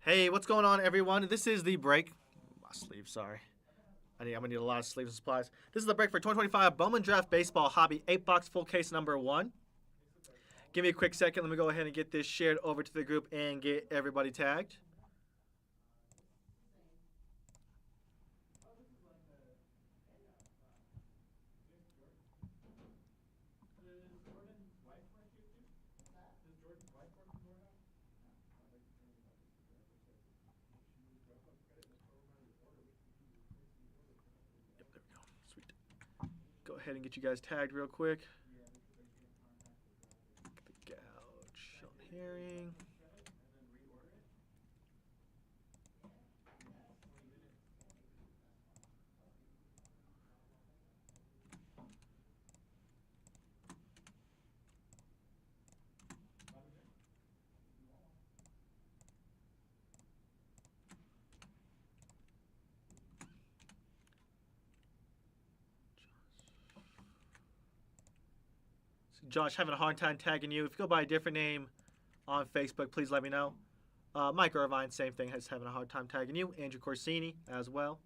Hey, what's going on, everyone? This is the break. My sleeve, sorry. I'm gonna need a lot of sleeves and supplies. This is the break for 2025 Bowman Draft Baseball Hobby 8-box full case number 1. Give me a quick second. Let me go ahead and get this shared over to the group and get everybody tagged. Yep, there we go. Sweet. Go ahead and get you guys tagged real quick. The gouge, Sean Herring. Josh, having a hard time tagging you. If you go by a different name on Facebook, please let me know. Mike Irvine, same thing, has having a hard time tagging you. Andrew Corsini as well.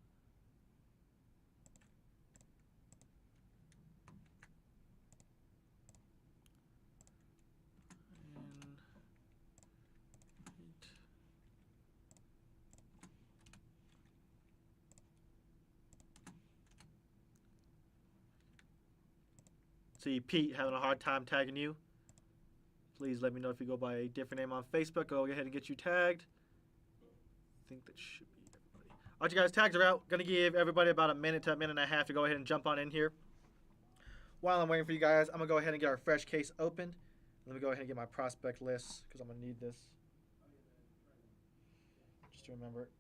See Pete having a hard time tagging you. Please let me know if you go by a different name on Facebook. I'll go ahead and get you tagged. I think that should be everybody. All right, you guys, tags are out. Going to give everybody about a minute to a minute and a half to go ahead and jump on in here. While I'm waiting for you guys, I'm going to go ahead and get our fresh case opened. Let me go ahead and get my prospect list because I'm going to need this. Just to remember it.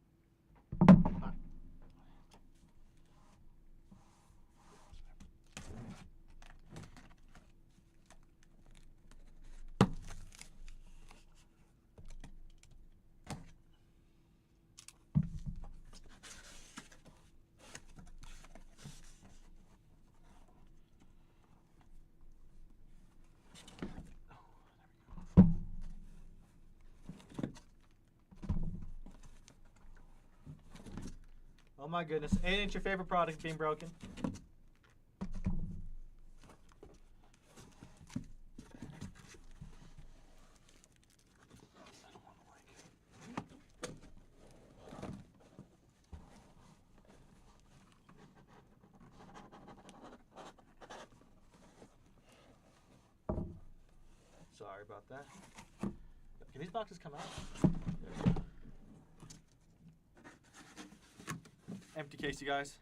Oh my goodness. Ain't your favorite product being broken? Sorry about that. Can these boxes come out? Empty case, you guys.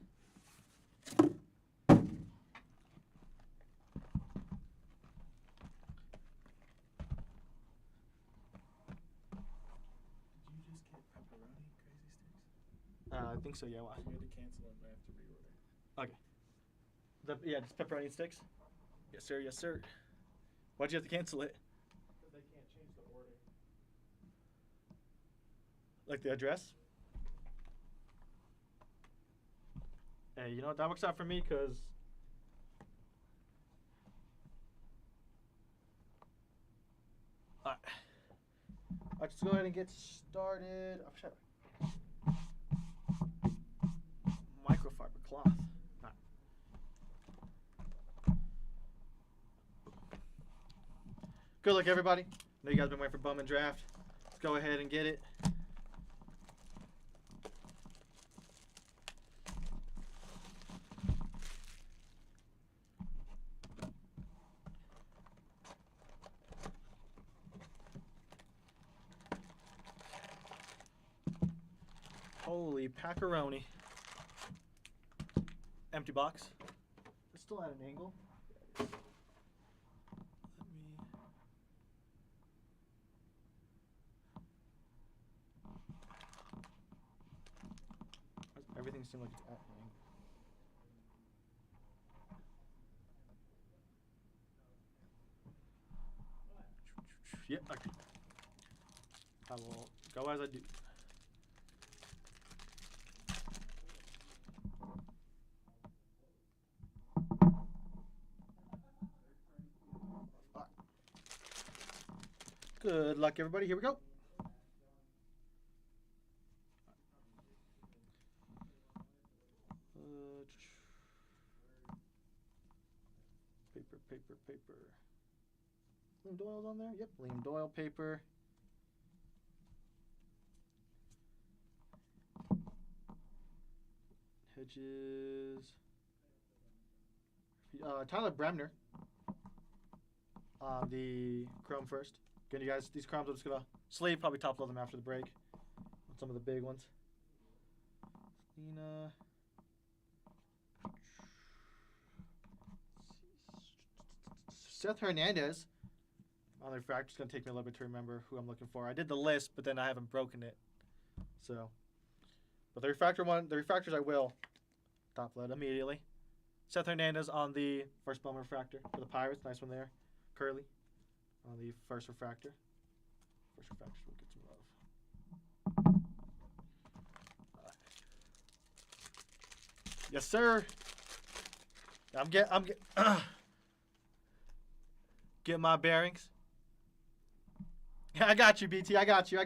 Did you just get pepperoni crazy sticks? I think so, yeah. Why? We had to cancel them, but I have to reorder. Okay. Yeah, just pepperoni sticks? Yes, sir, yes, sir. Why'd you have to cancel it? Because they can't change the order. Like the address? Hey, you know what? That works out for me because Alright, just go ahead and get started. Oh, shut up. Microfiber cloth. Alright. Good luck, everybody. I know you guys have been waiting for Bowman Draft. Let's go ahead and get it. Holy packaroni. Empty box. It's still at an angle. Let me... Everything seems like it's at an angle. Yeah, okay. I will go as I do. Good luck, everybody. Here we go. Liam Doyle's on there? Yep, Liam Doyle paper. Hedges. Tyler Bremner. On the Chrome first. Again, you guys, these Chromes I'm just gonna sleeve, probably top load them after the break. On some of the big ones. Nina. Seth Hernandez on the refractor. It's going to take me a little bit to remember who I'm looking for. I did the list, but then I haven't broken it. So, but the refractors I will top load immediately. Seth Hernandez on the first Bowman refractor for the Pirates. Nice one there. Curly on the first refractor. First refractors will get some love. Yes, sir. I'm get my bearings. I got you, BT. I got you.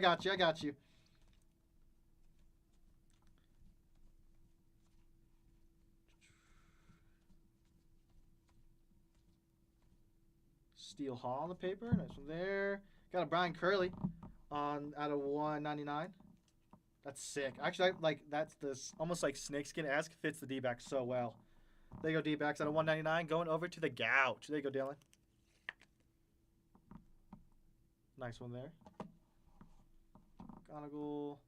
Steel Hall on the paper. Nice one there. Got a Brian Curley on out of 199. That's sick. Actually, that's this almost like snakeskin-esque. Fits the D-back so well. There you go, D-backs out of 199. Going over to the Gouch. There you go, Dylan. Nice one there. Gonigal.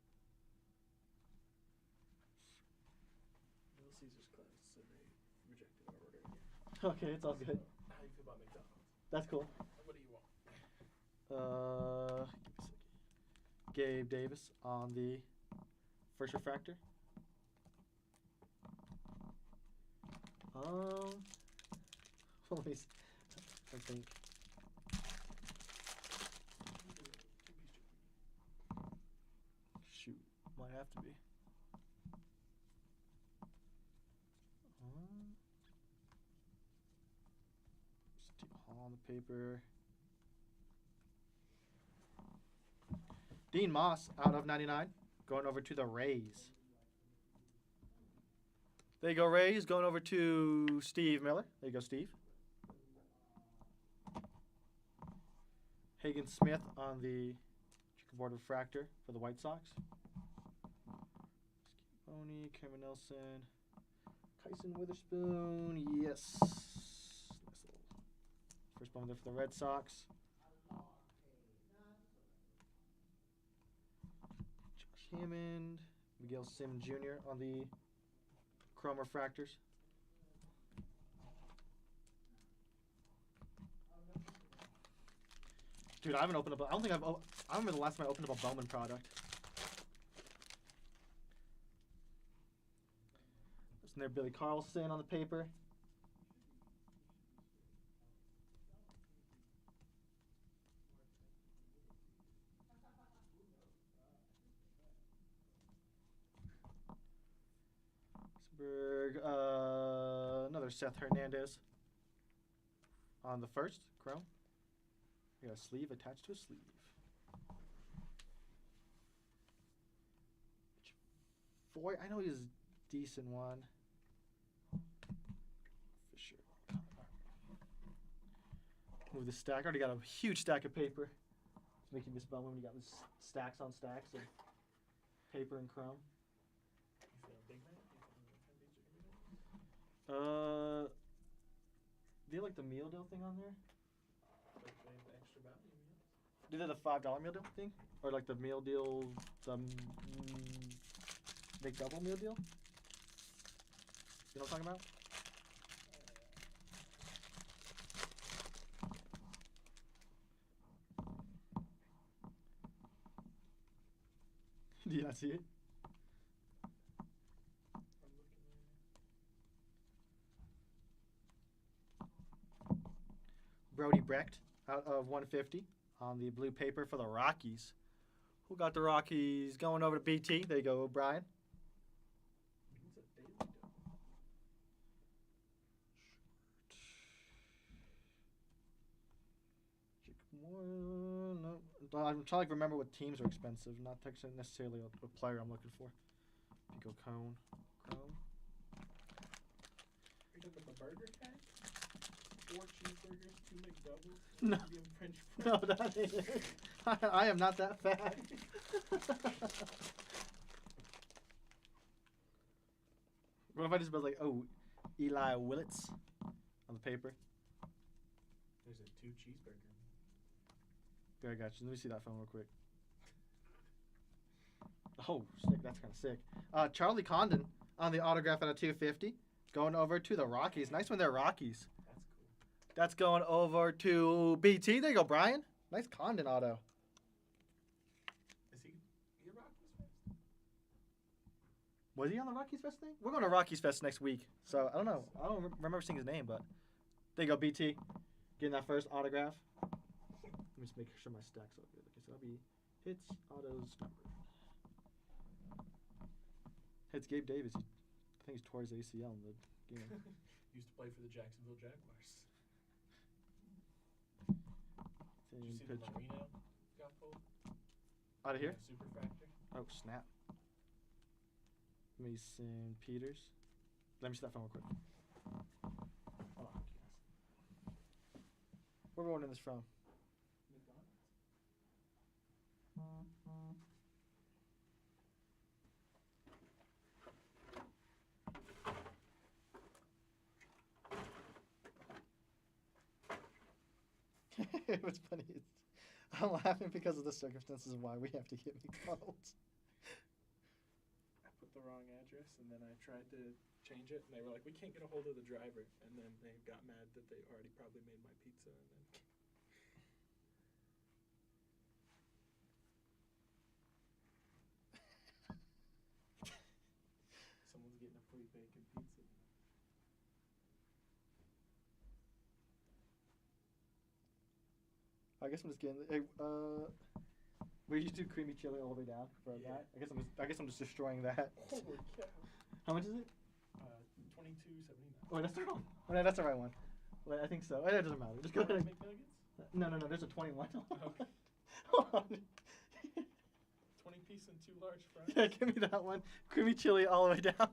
Little Caesars class said they rejected our order again. Okay, it's all good. How do you feel about McDonald's? That's cool. What do you want? Give me a second. Gabe Davis on the first refractor. Let me think. Shoot, might have to be. Steve Hall on the paper. Dean Moss out of 99, going over to the Rays. There you go, Rays. Going over to Steve Miller. There you go, Steve. Hagen Smith on the checkerboard refractor for the White Sox. Oni, Cameron Nelson, Kyson Witherspoon. Yes. Nice little first ball there for the Red Sox. Josh Hammond, Miguel Sim Jr. on the Chrome refractors. Dude, I haven't opened up. I remember the last time I opened up a Bowman product. There's there Billy Carlson on the paper. Another Seth Hernandez on the first Chrome. We got a sleeve attached to a sleeve. Foy, I know he's a decent one. Fisher. Move the stack. I already got a huge stack of paper. It's making this bum when you got this stacks on stacks of paper and Chrome. You feeling big, man? Do you like the meal deal thing on there? Like the extra value meals? Do they the $5 meal deal thing? Or like the meal deal, the big double meal deal? You know what I'm talking about? Do you not see it? Brody Brecht out of 150 on the blue paper for the Rockies. Who got the Rockies going over to BT? There you go, Brian. It's a daily dough. No. I'm trying to remember what teams are expensive, not necessarily a player I'm looking for. Pico Cone. Are you talking about the burger cat? 4 cheeseburgers? 2 McDoubles? No. Medium French fries? No, that ain't it. I am not that fat. What if I just was like, oh, Eli Willits on the paper? There's a 2 cheeseburger. There, I got you. Let me see that phone real quick. Oh, sick. That's kind of sick. Charlie Condon on the autograph at a 250. Going over to the Rockies. Nice one there, Rockies. That's cool. That's going over to BT. There you go, Brian. Nice Condon auto. Is he a Rockies fan? Was he on the Rockies Fest thing? We're going to Rockies Fest next week. So, I don't know. I don't remember seeing his name, but there you go, BT. Getting that first autograph. Let me just make sure my stack's all good. Okay, so that'll be hits, autos, number. Hits Gabe Davis. I think he's tore his ACL in the game. Used to play for the Jacksonville Jaguars. Did you see the Marino got pulled? Out of here? Super fracture. Oh, snap. Mason Peters. Let me see that phone real quick. Hold on. Where are we ordering this from? McDonald's. What's funny is I'm laughing because of the circumstances of why we have to get McDonald's. I put the wrong address, and then I tried to change it, and they were like, "We can't get a hold of the driver." And then they got mad that they already probably made my pizza, and then someone's getting a free bacon pizza. I guess I'm just getting. Hey, we used to do creamy chili all the way down for Yeah. that. I guess I'm just destroying that. Holy cow! How much is it? $22.79. Oh, that's the wrong. Oh, no, that's the right one. Wait, I think so. It doesn't matter. Just go ahead. And, McNuggets? no. There's a 21. Okay. Hold on. 20-piece and 2 large fries. Yeah, give me that one. Creamy chili all the way down.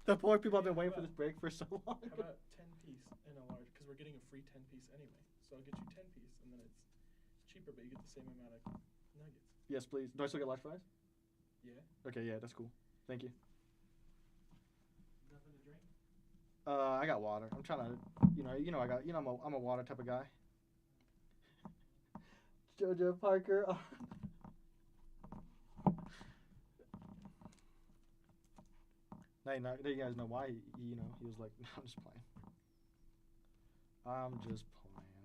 The poor people have been waiting for this break for so long. How about 10-piece and a large? Because we're getting a free 10-piece anyway. So I'll get you 10-piece, and then it's cheaper, but you get the same amount of nuggets. Yes, please. Do I still get large fries? Yeah. Okay, yeah, that's cool. Thank you. Nothing to drink? I got water. I'm trying to, I'm a water type of guy. Jojo Parker. Now you guys know why he was like, no, I'm just playing. I'm just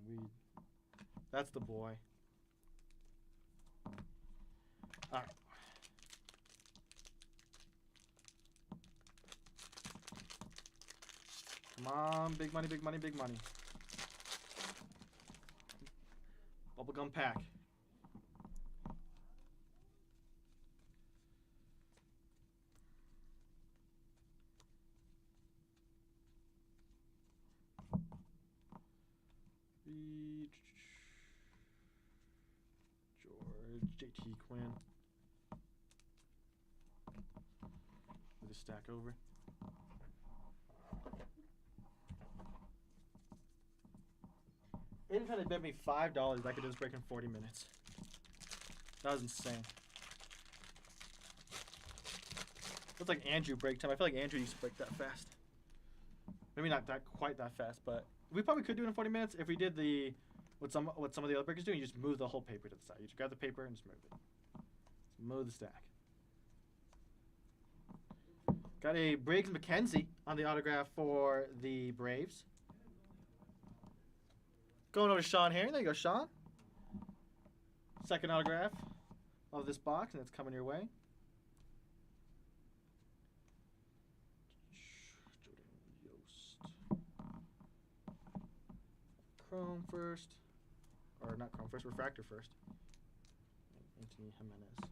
playing. That's the boy. All right. Come on, big money, big money, big money. Bubblegum pack. George, JT Quinn. With a stack over. Aiden tried to bet me $5 I could do this break in 40 minutes. That was insane. That's like Andrew break time. I feel like Andrew used to break that fast. Maybe not quite that fast, but we probably could do it in 40 minutes if we did what some of the other breakers do. You just move the whole paper to the side. You just grab the paper and just move it. Just move the stack. Got a Briggs McKenzie on the autograph for the Braves. Going over to Sean here. There you go, Sean. Second autograph of this box, and it's coming your way. Chrome first. Or not Chrome first, Refractor first. Anthony Jimenez.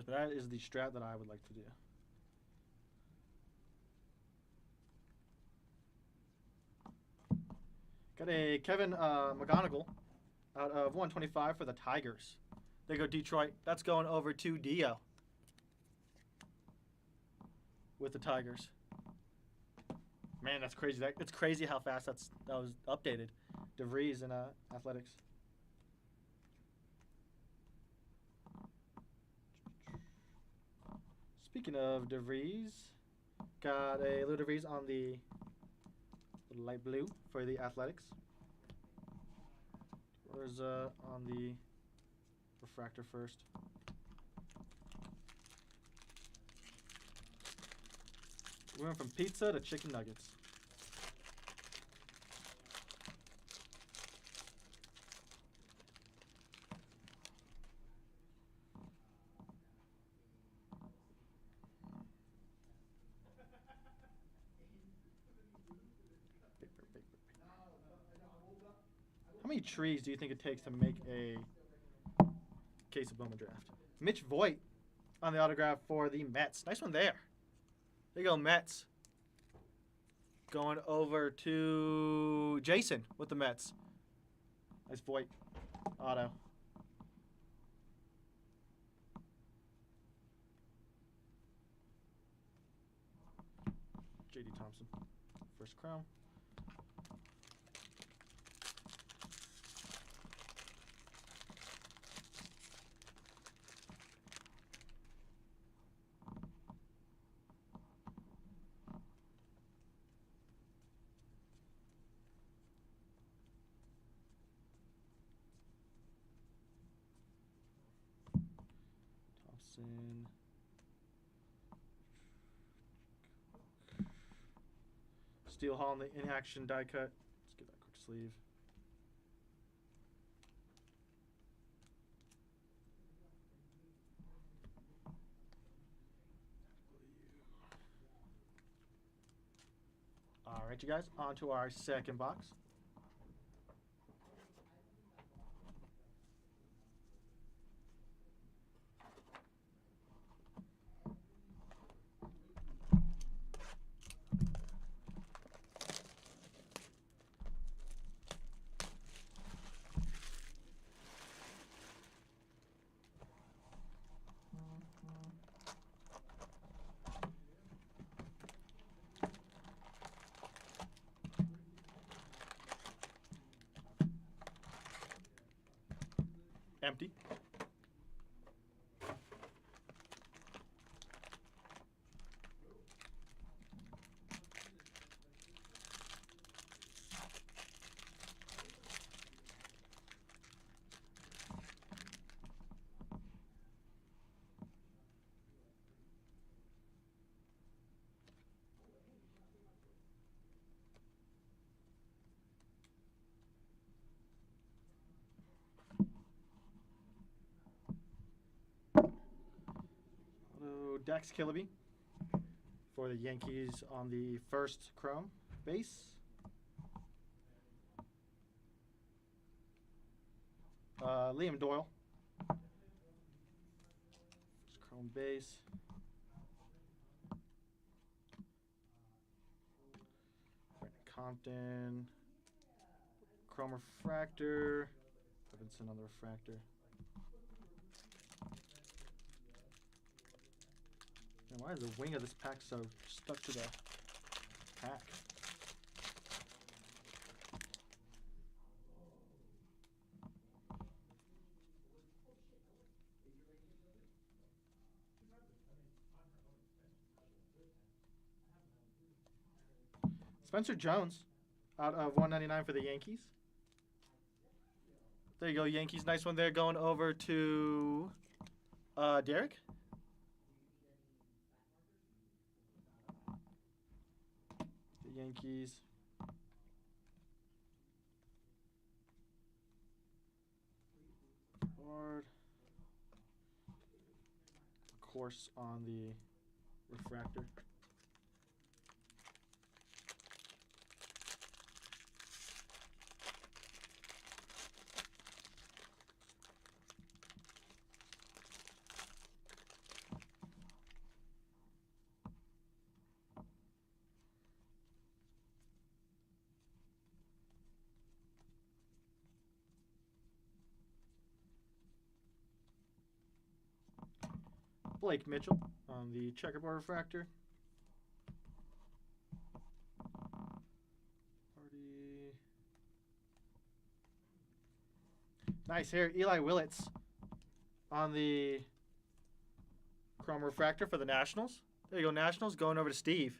Anderson, that is the strat that I would like to do. Got a Kevin McGonigal out of 125 for the Tigers. There you go, Detroit. That's going over to Dio with the Tigers. Man, that's crazy. It's crazy how fast that was updated. DeVries in Athletics. Speaking of DeVries, got a little DeVries on the light blue for the Athletics. Where's on the refractor first? We went from pizza to chicken nuggets. How many trees do you think it takes to make a case of Bowman draft? Mitch Voigt on the autograph for the Mets. Nice one there. There you go, Mets. Going over to Jason with the Mets. Nice Voigt auto. J.D. Thompson. First crown. Thompson. Steel Hall in the in-action die cut. Let's get that quick sleeve. All right, you guys, on to our second box. Empty. Dax Killaby for the Yankees on the first chrome base. Liam Doyle. First chrome base. Brandon Compton. Chrome refractor. Robinson on the refractor. Man, why is the wing of this pack so stuck to the pack? Spencer Jones out of 199 for the Yankees. There you go, Yankees. Nice one there going over to Derek. The Yankees. Hard. Of course, on the refractor. Blake Mitchell on the checkerboard refractor. Party. Nice here, Eli Willits on the chrome refractor for the Nationals. There you go, Nationals. Going over to Steve.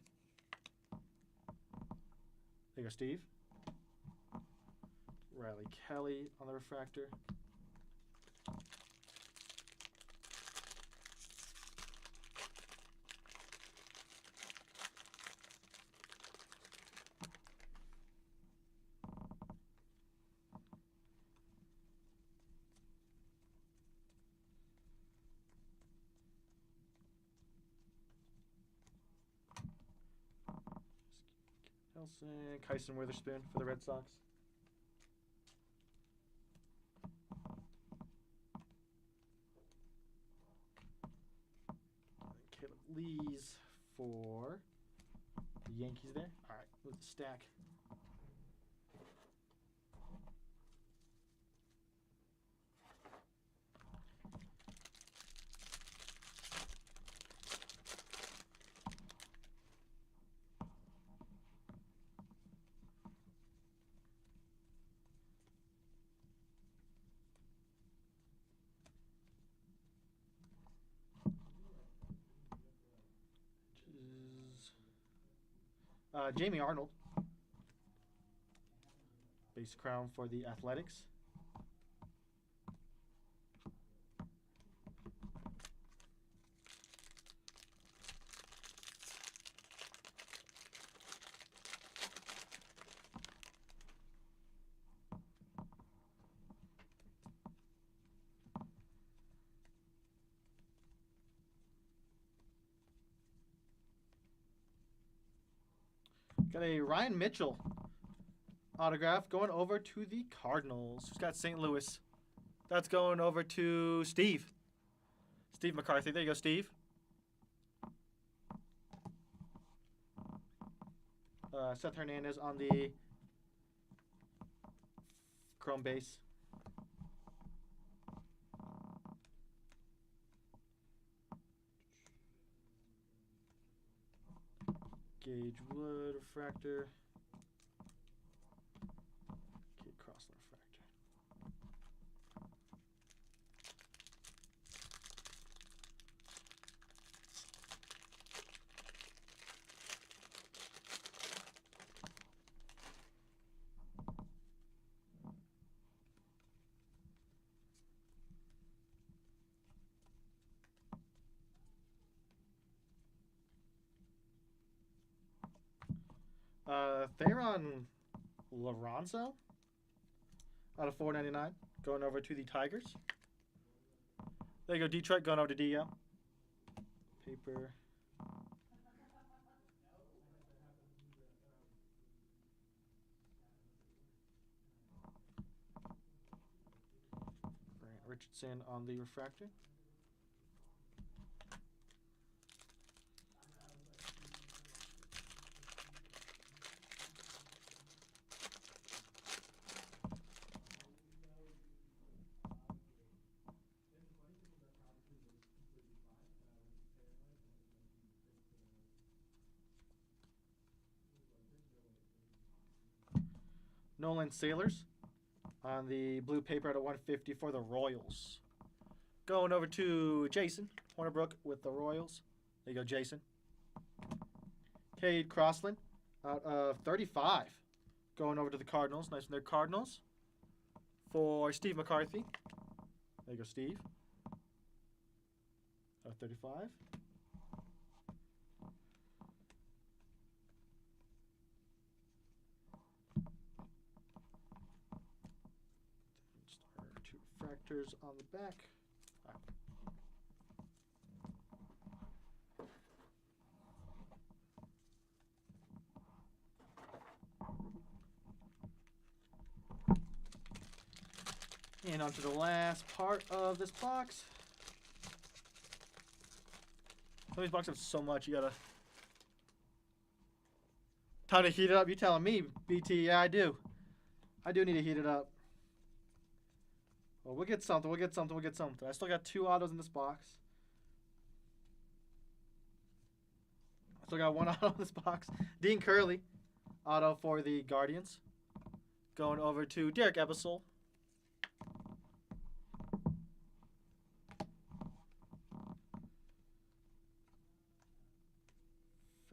There you go, Steve. Riley Kelly on the refractor. Nelson, Kyson Witherspoon for the Red Sox. Caleb Lees for the Yankees there. All right, move the stack. Jamie Arnold, base crown for the Athletics. Got a Ryan Mitchell autograph going over to the Cardinals. Who's got St. Louis? That's going over to Steve. Steve McCarthy. There you go, Steve. Seth Hernandez on the chrome base. Gage Wood refractor. Kate Crossland refractor. Theron Lorenzo out of 499 going over to the Tigers. There you go, Detroit going over to DL. Paper. Grant Richardson on the refractor. Nolan Sailors on the blue paper at a 150 for the Royals. Going over to Jason Hornerbrook with the Royals. There you go, Jason. Cade Crossland out of 35. Going over to the Cardinals. Nice in their Cardinals. For Steve McCarthy. There you go, Steve. Out of 35. Two refractors on the back. Right. And on to the last part of this box. Some of these boxes have so much, you gotta... Time to heat it up, you telling me, BT. Yeah, I do. I do need to heat it up. Well, we'll get something, we'll get something, we'll get something. I still got 2 autos in this box. Still got one auto in this box. Dean Curley, auto for the Guardians. Going over to Derek Ebersol.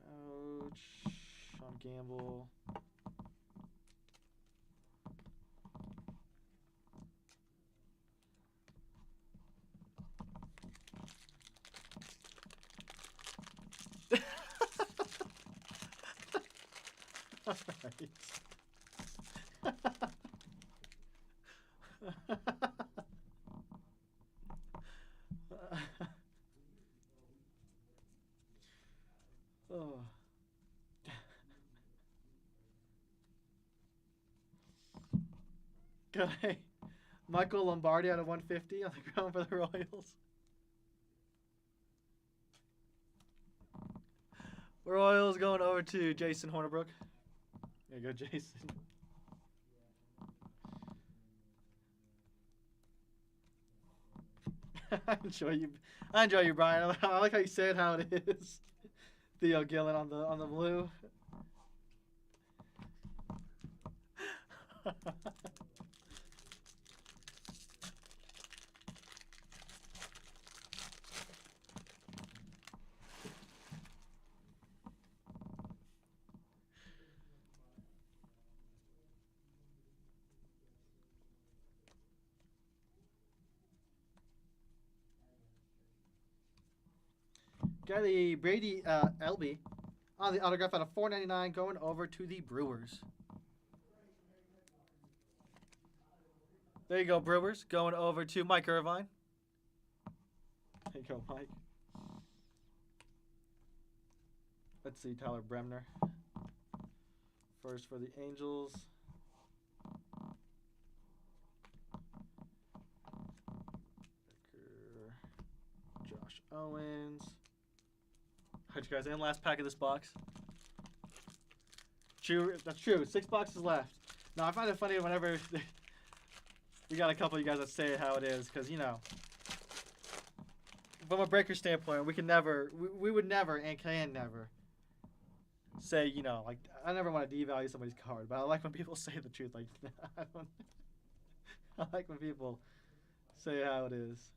Fouch, Sean Gamble. All right. Oh. Okay. Michael Lombardi out of 150 on the ground for the Royals. Royals going over to Jason Hornibrook. There you go, Jason. I enjoy you, Brian. I like how you said how it is. Theo Gillen on the blue. Got the Brady LB on the autograph out of 4.99 going over to the Brewers. There you go, Brewers. Going over to Mike Irvine. There you go, Mike. Let's see, Tyler Bremner. First for the Angels. Josh Owens. Alright, you guys, and last pack of this box. True, that's true. 6 boxes left. Now, I find it funny whenever we got a couple of you guys that say how it is, because, you know, from a breaker standpoint, we would never and can never say, you know, like, I never want to devalue somebody's card, but I like when people say the truth. Like, I like when people say how it is.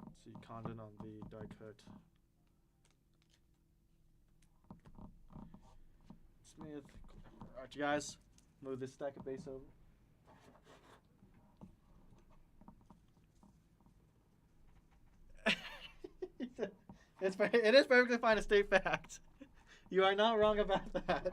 Let's see, Condon on the die cut. Smith. Alright, you guys, move this stack of base over. It is perfectly fine to state fact. You are not wrong about that.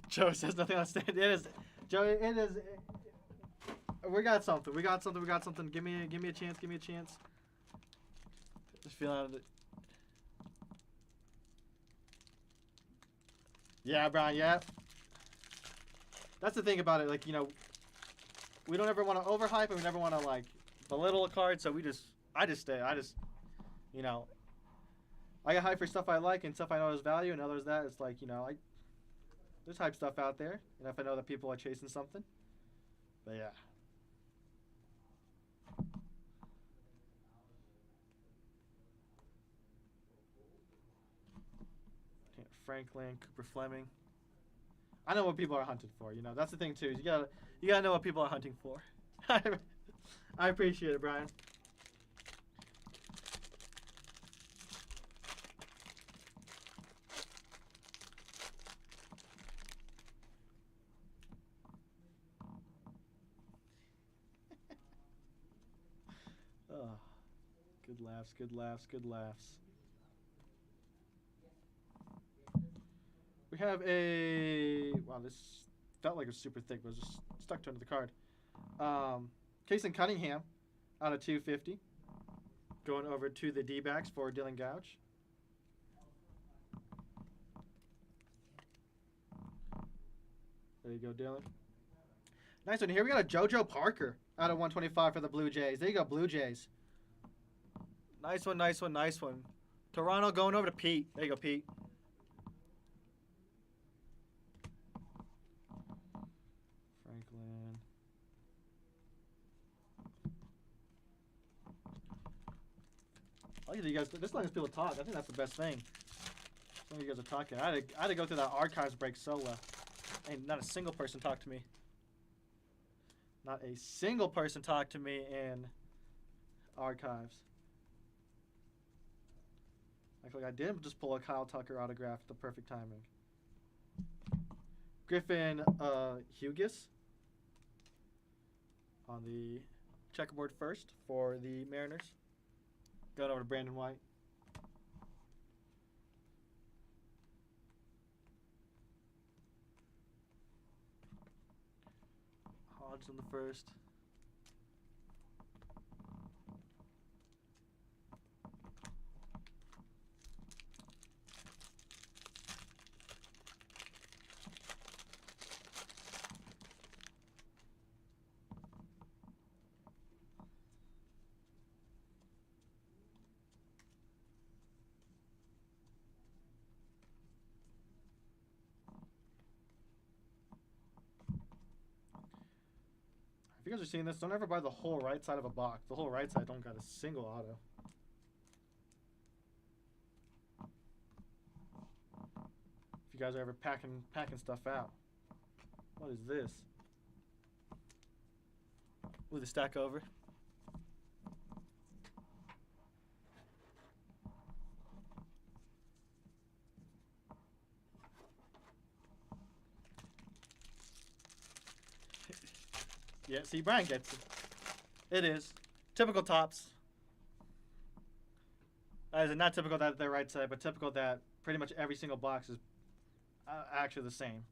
Joe says nothing on stand. It is, Joe. It is. We got something. We got something. We got something. Give me a chance. Give me a chance. Just feeling it. Yeah, Brian. Yeah. That's the thing about it. Like, you know, we don't ever want to overhype and we never want to like belittle a card. So I just stay. You know, I get hype for stuff I like and stuff I know has value, and others that it's like, you know, there's hype stuff out there, and if I know that people are chasing something. But yeah. Franklin, Cooper Fleming. I know what people are hunting for, you know. That's the thing too. You gotta know what people are hunting for. I appreciate it, Brian. Oh, good laughs, good laughs, good laughs. have a... Wow, this felt like it was super thick, but it was just stuck to another card. Kason Cunningham out of 250. Going over to the D-backs for Dylan Gouch. There you go, Dylan. Nice one. Here we got a JoJo Parker out of 125 for the Blue Jays. There you go, Blue Jays. Nice one, nice one, nice one. Toronto going over to Pete. There you go, Pete. Franklin. I like you guys. Just letting people talk. I think that's the best thing. Some of you guys are talking. I had to go through that archives break solo. Ain't not a single person talked to me. Not a single person talked to me in archives. Actually, I did just pull a Kyle Tucker autograph at the perfect timing. Griffin Hughes on the checkerboard first for the Mariners. Going over to Brandon White. Hodge on the first. If you guys are seeing this, don't ever buy the whole right side of a box. The whole right side don't got a single auto. If you guys are ever packing stuff out. What is this? Ooh, the stack over. Yeah, see, Brian gets it. It is. Typical tops. As in, not typical that they're right side, but typical that pretty much every single box is actually the same.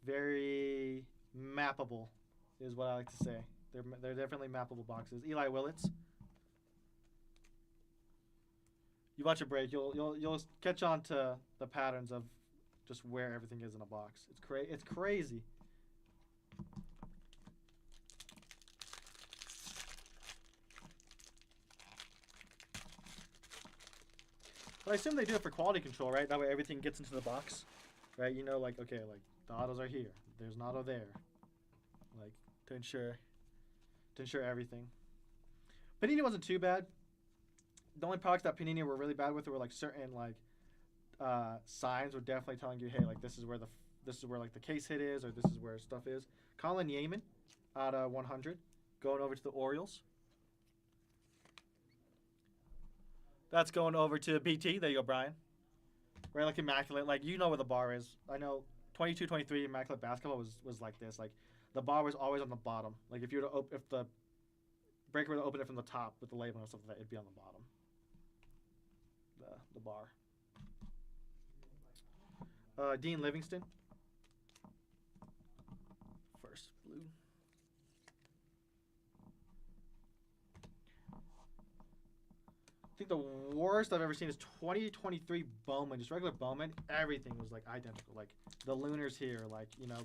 Very mappable is what I like to say. They're definitely mappable boxes. Eli Willits. You watch a break, you'll catch on to the patterns of just where everything is in a box. It's crazy. But I assume they do it for quality control, right? That way everything gets into the box, right? You know, like, okay, like the autos are here. There's an auto there, like to ensure everything. Panini wasn't too bad. The only products that Panini were really bad with were like certain like signs were definitely telling you, hey, like this is where like the case hit is, or this is where stuff is. Colin Yeaman out of 100, going over to the Orioles. That's going over to BT. There you go, Brian. Right, like immaculate. Like, you know where the bar is. I know 22, 23 immaculate basketball was like this. Like, the bar was always on the bottom. Like, if the breaker were to open it from the top with the label or something, like that, it'd be on the bottom. The bar. Dean Livingston. First blue. I think the worst I've ever seen is 2023 Bowman, just regular Bowman. Everything was like identical. Like the lunars here, like, you know,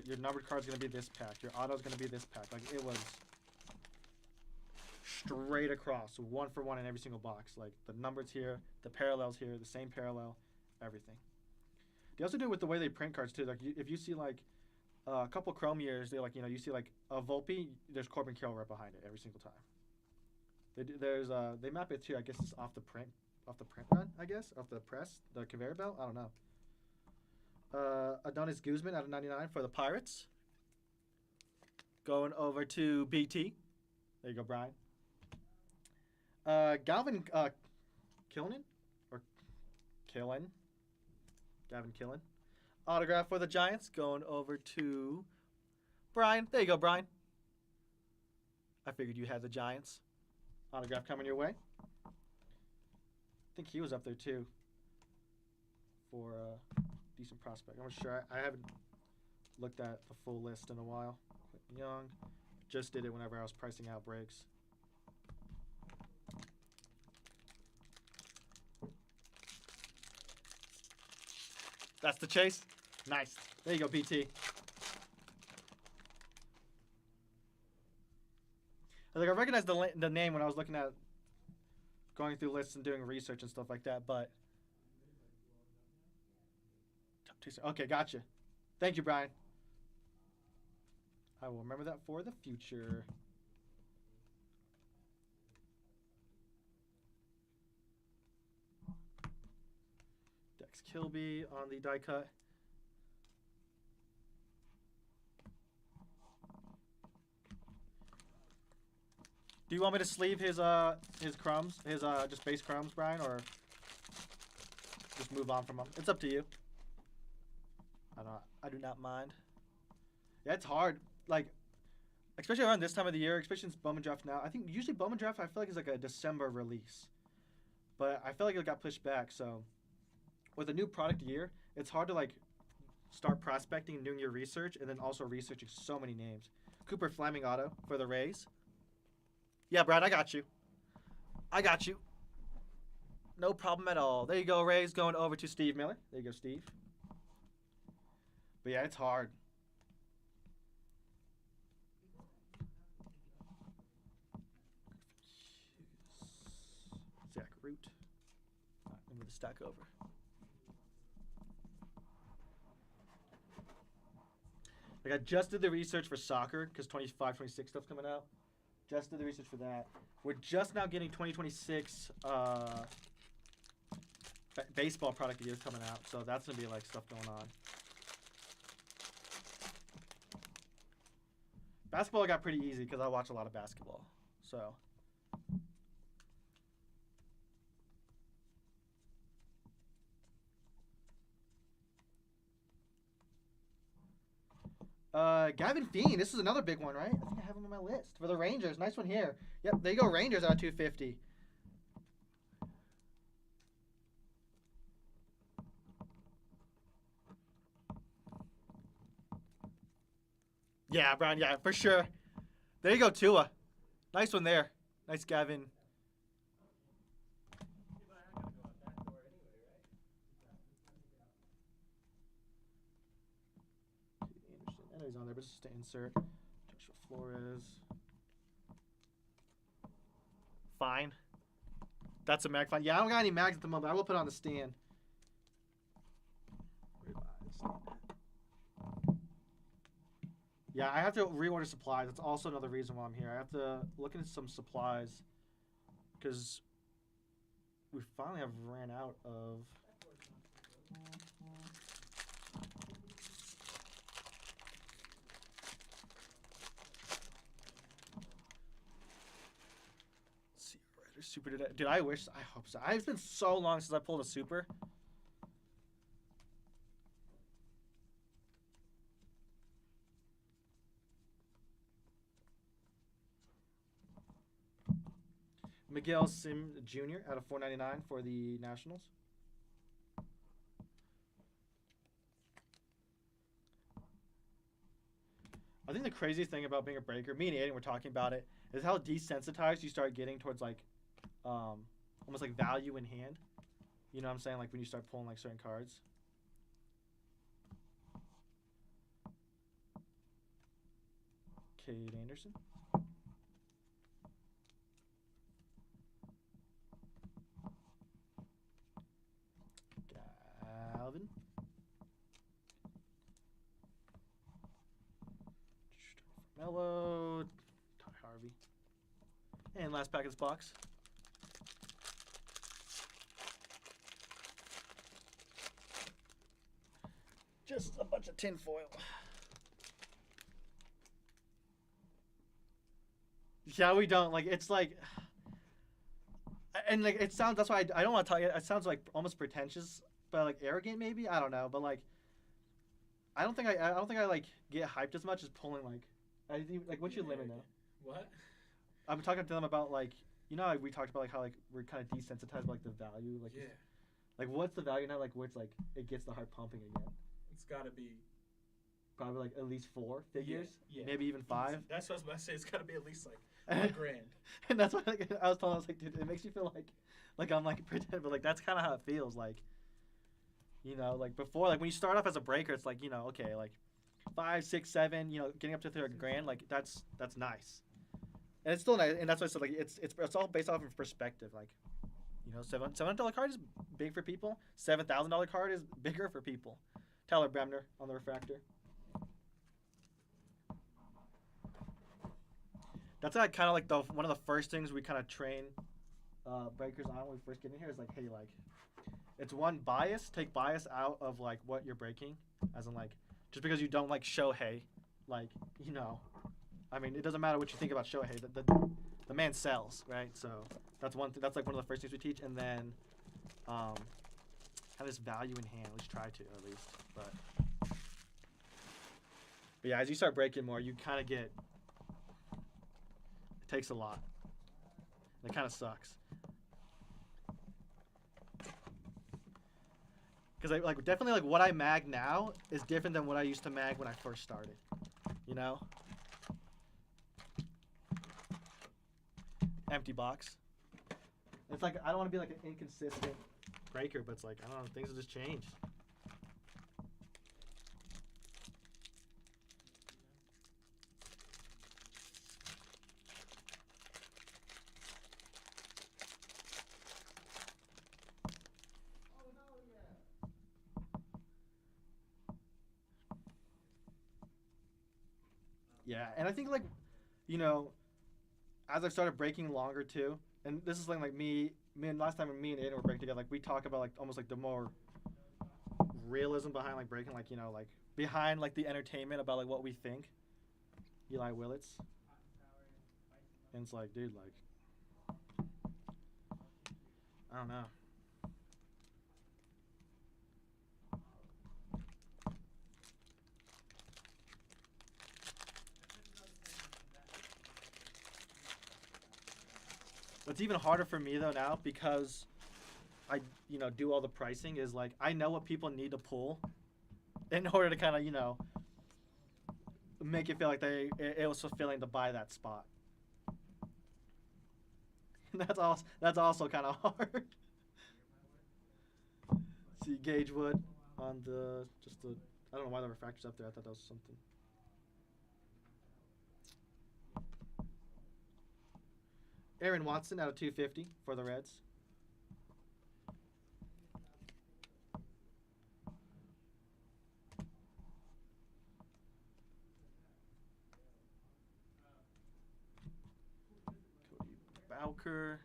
your numbered card's gonna be this pack, your auto's gonna be this pack. Like, it was straight across, one for one in every single box. Like the numbers here, the parallels here, the same parallel, everything. They also do it with the way they print cards too. Like, if you see like a couple Chrome years, they like, you know, you see like a Volpe, there's Corbin Carroll right behind it every single time. They map it too. I guess it's off the print run. I guess off the press, the conveyor belt. I don't know. Adonis Guzman out of 99 for the Pirates. Going over to BT. There you go, Brian. Galvin Killen or Killen. Gavin Killen. Autograph for the Giants. Going over to Brian. There you go, Brian. I figured you had the Giants. Autograph coming your way. think he was up there too for decent prospect. I'm not sure. I haven't looked at the full list in a while. Quentin Young. Just did it whenever I was pricing out breaks. That's the chase. Nice. There you go, BT. I recognized the name when I was looking at going through lists and doing research and stuff like that, but okay, gotcha. Thank you, Brian. I will remember that for the future. Dex Kilby on the die cut. Do you want me to sleeve his crumbs, his just base crumbs, Brian, or just move on from them? It's up to you. I do not mind. Yeah, it's hard. Like, especially around this time of the year, especially since Bowman Draft now. I think usually Bowman Draft I feel like is like a December release, but I feel like it got pushed back. So with a new product year, it's hard to like start prospecting and doing your research, and then also researching so many names. Cooper Fleming auto for the Rays. Yeah, Brad, I got you. I got you. No problem at all. There you go, Rays going over to Steve Miller. There you go, Steve. But yeah, it's hard. Zach Root. All right, move the stack over. Like I just did the research for soccer because 25, 26 stuff's coming out. Just did the research for that. We're just now getting 2026 baseball product years coming out, so that's gonna be like stuff going on. Basketball got pretty easy because I watch a lot of basketball. So. Gavin Fiend. This is another big one, right? I think I have him on my list for the Rangers. Nice one here. Yep, there you go. Rangers out 250. Yeah, Brian. Yeah, for sure. There you go, Tua. Nice one there. Nice, Gavin. I know he's on there, but just to insert. Joshua Flores. Fine. That's a mag fine. Yeah, I don't got any mags at the moment. I will put it on the stand. Yeah, I have to reorder supplies. That's also another reason why I'm here. I have to look into some supplies because we finally have ran out of. Let's see, super dude, I wish. I hope so. It's been so long since I pulled a super. Miguel Sim Jr. out of 499 for the Nationals. I think the craziest thing about being a breaker, me and Aiden were talking about it, is how desensitized you start getting towards like, almost like value in hand. You know what I'm saying? Like when you start pulling like certain cards. Cade Anderson. Alvin. Mello. Ty Harvey. And last pack of this box. Just a bunch of tin foil. Yeah, we don't. Like, it's like... And, like, it sounds... That's why I don't want to tell you. It sounds, like, almost pretentious. But like arrogant maybe, I don't know, but like I don't think I like get hyped as much as pulling like what's your limit now? What? I'm talking to them about like you know, like we talked about like how like we're kind of desensitized by, like the value, like Yeah, like what's the value now, like where it's like it gets the heart pumping again. it's got to be Probably like at least four figures, yeah. maybe even five. Easy. That's what I was about to say. It's got to be at least like a grand. And that's why like, I was telling, I was like, dude, it makes you feel like I'm like pretend, but like that's kind of how it feels. Like, you know, like before, like when you start off as a breaker, it's like, you know, okay, like 5, 6, 7, you know, getting up to $3 grand, like that's nice, and it's still nice, and that's why I said like it's all based off of perspective. Like, you know, $700 card is big for people. $7,000 card is bigger for people. Tyler Bremner on the refractor. That's like kind of like the one of the first things we kind of train breakers on when we first get in here is like, hey, like, it's one bias. Take bias out of like what you're breaking, as in like, just because you don't like Shohei, like, you know, I mean, it doesn't matter what you think about Shohei. The man sells, right? So that's one. That's like one of the first things we teach, and then have this value in hand. At least try to, at least. But yeah, as you start breaking more, you kind of get. It takes a lot. And it kind of sucks. Because like definitely like what I mag now is different than what I used to mag when I first started. You know? Empty box. It's like I don't want to be like an inconsistent breaker, but it's like I don't know, things have just changed. Yeah, and I think like, you know, as I've started breaking longer too, and this is something like me and last time me and Aiden were breaking together, like we talk about like almost like the more realism behind like breaking, like, you know, like behind like the entertainment about like what we think. Eli Willits. And it's like, dude, like, I don't know. What's even harder for me though now, because I, you know, do all the pricing, is like I know what people need to pull in order to kind of, you know, make it feel like it was fulfilling to buy that spot. That's also kind of hard. See Gage Wood on the I don't know why the refractor's up there. I thought that was something. Aaron Watson out of 250 for the Reds. Cody Bowker.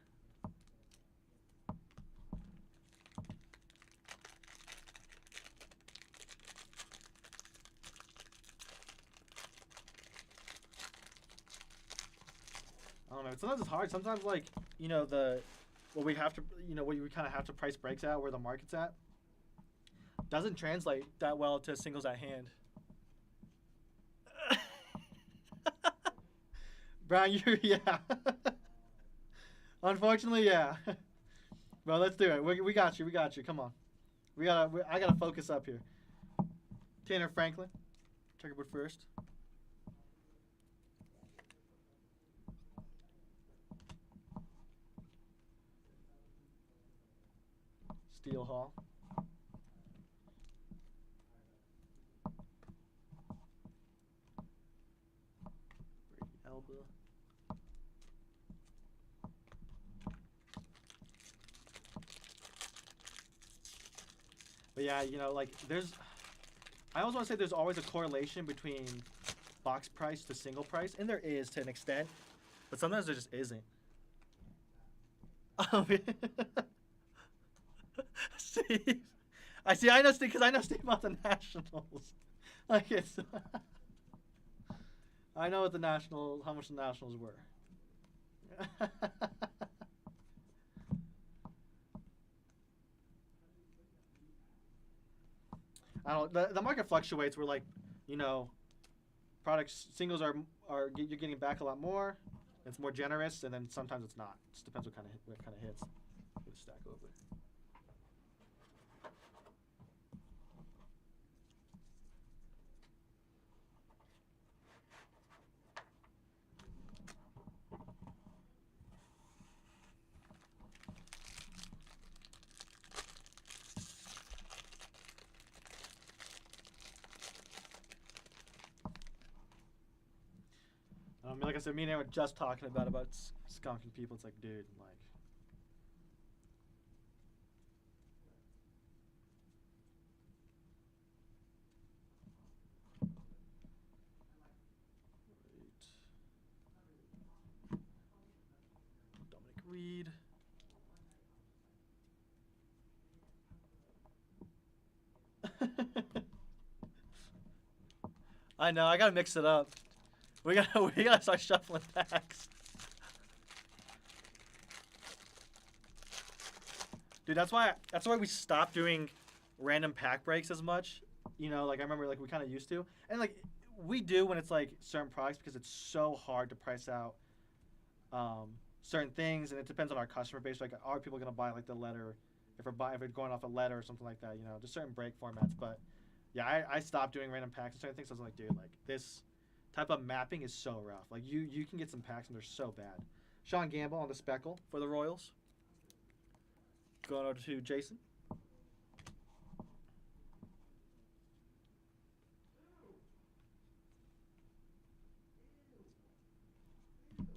I don't know. Sometimes it's hard. Sometimes, like, you know, what we have to, you know, what we kind of have to price breaks at, where the market's at, doesn't translate that well to singles at hand. Brian, yeah. Unfortunately, yeah. Bro, let's do it. We got you. We got you. Come on. I gotta focus up here. Tanner Franklin, checkerboard first. Steel Hall. Brady Elba. But yeah, you know, like I always want to say there's always a correlation between box price to single price, and there is to an extent, but sometimes there just isn't. Steve. I know Steve, because I know Steve about the Nationals. Like it's I know what how much the Nationals were. I don't. The market fluctuates. Where like, you know, products singles are you're getting back a lot more. It's more generous, and then sometimes it's not. It just depends what kind of hits. Get a stack over. Like I said, me and Aaron were just talking about skunking people. It's like, dude, like. Dominic Reed. I know. I gotta mix it up. We gotta start shuffling packs. Dude, that's why we stopped doing random pack breaks as much. You know, like I remember like we kind of used to, and like we do when it's like certain products because it's so hard to price out certain things, and it depends on our customer base. Like, are people gonna buy like the letter? If we're going off a letter or something like that, you know, just certain break formats. But yeah, I stopped doing random packs and certain things. I was like, dude, like this type of mapping is so rough. Like you can get some packs and they're so bad. Sean Gamble on the speckle for the Royals. Going over to Jason. Let's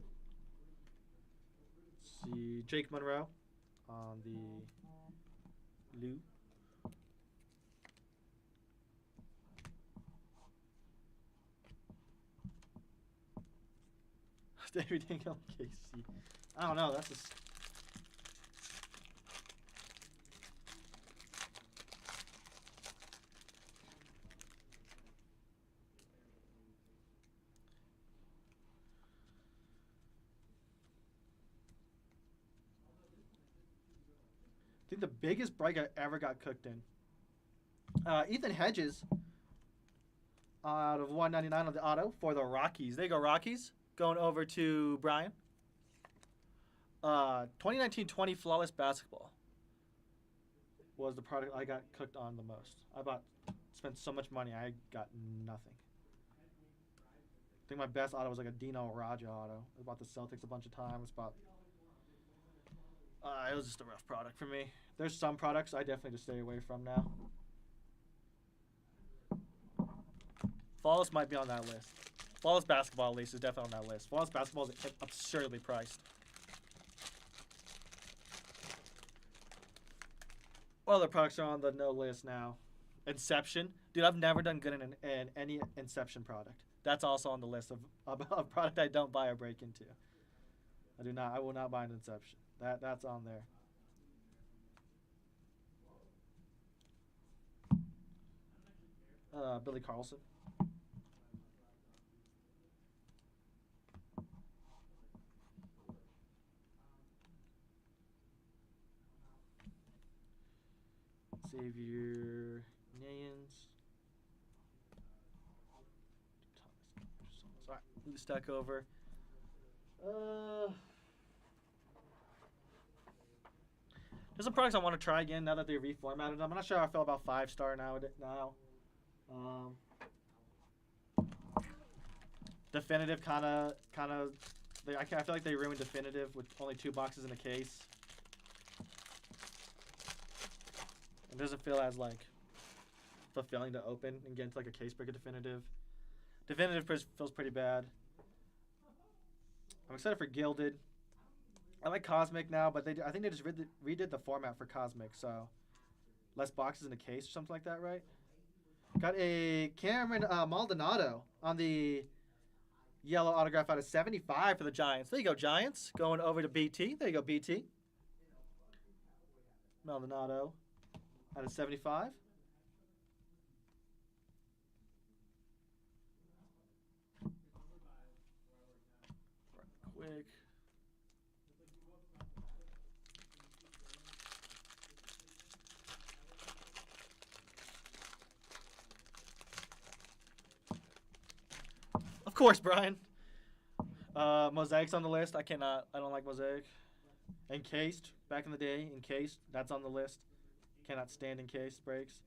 see Jake Monroe on the Lou. David Dingle, KC. I don't know. That's just. I think the biggest break I ever got cooked in. Ethan Hedges out of 199 on the auto for the Rockies. There you go, Rockies. Going over to Brian. 2019-20 Flawless Basketball was the product I got cooked on the most. Spent so much money, I got nothing. I think my best auto was like a Dino Raja auto. I bought the Celtics a bunch of times, but it was just a rough product for me. There's some products I definitely just stay away from now. Flawless might be on that list. Flawless Basketball, at least, is definitely on that list. Flawless Basketball is absurdly priced. What other products are on the no list now? Inception. Dude, I've never done good in any Inception product. That's also on the list of a product I don't buy or break into. I will not buy an Inception. That's on there. Billy Carlson. Xavier Nayans. Alright, move the stack over. There's some products I want to try again now that they reformatted them. I'm not sure how I feel about 5-star now. Definitive kind of. I feel like they ruined Definitive with only 2 boxes in a case. It doesn't feel as like fulfilling to open and get into like a case break of Definitive. Definitive feels pretty bad. I'm excited for Gilded. I like Cosmic now, but I think they just redid the format for Cosmic, so less boxes in a case or something like that, right? Got a Cameron Maldonado on the yellow autograph out of 75 for the Giants. There you go, Giants. Going over to BT. There you go, BT. Maldonado out of 75. Right, quick. Of course, Brian. Mosaic's on the list. I cannot. I don't like Mosaic. Encased, back in the day, Encased. That's on the list. Cannot stand Encased breaks.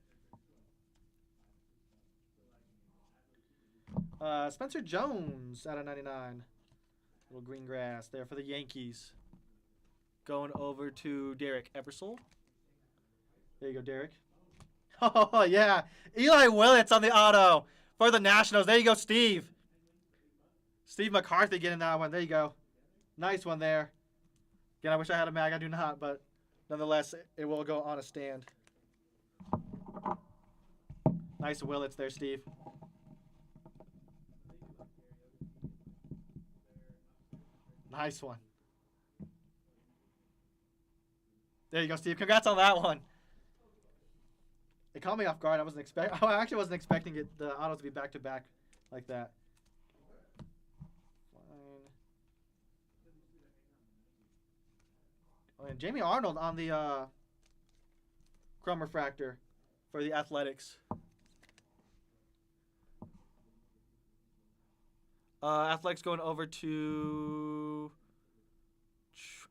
Spencer Jones out of 99. Little green grass there for the Yankees. Going over to Derek Ebersol. There you go, Derek. Oh, yeah. Eli Willits on the auto for the Nationals. There you go, Steve. Steve McCarthy getting that one. There you go. Nice one there. Again, I wish I had a mag. I do not, but nonetheless, it will go on a stand. Nice Willits there, Steve. Nice one. There you go, Steve. Congrats on that one. It caught me off guard. I actually wasn't expecting the autos to be back to back like that. Fine. Oh, and Jamie Arnold on the Chrome Refractor for the Athletics. Athletics going over to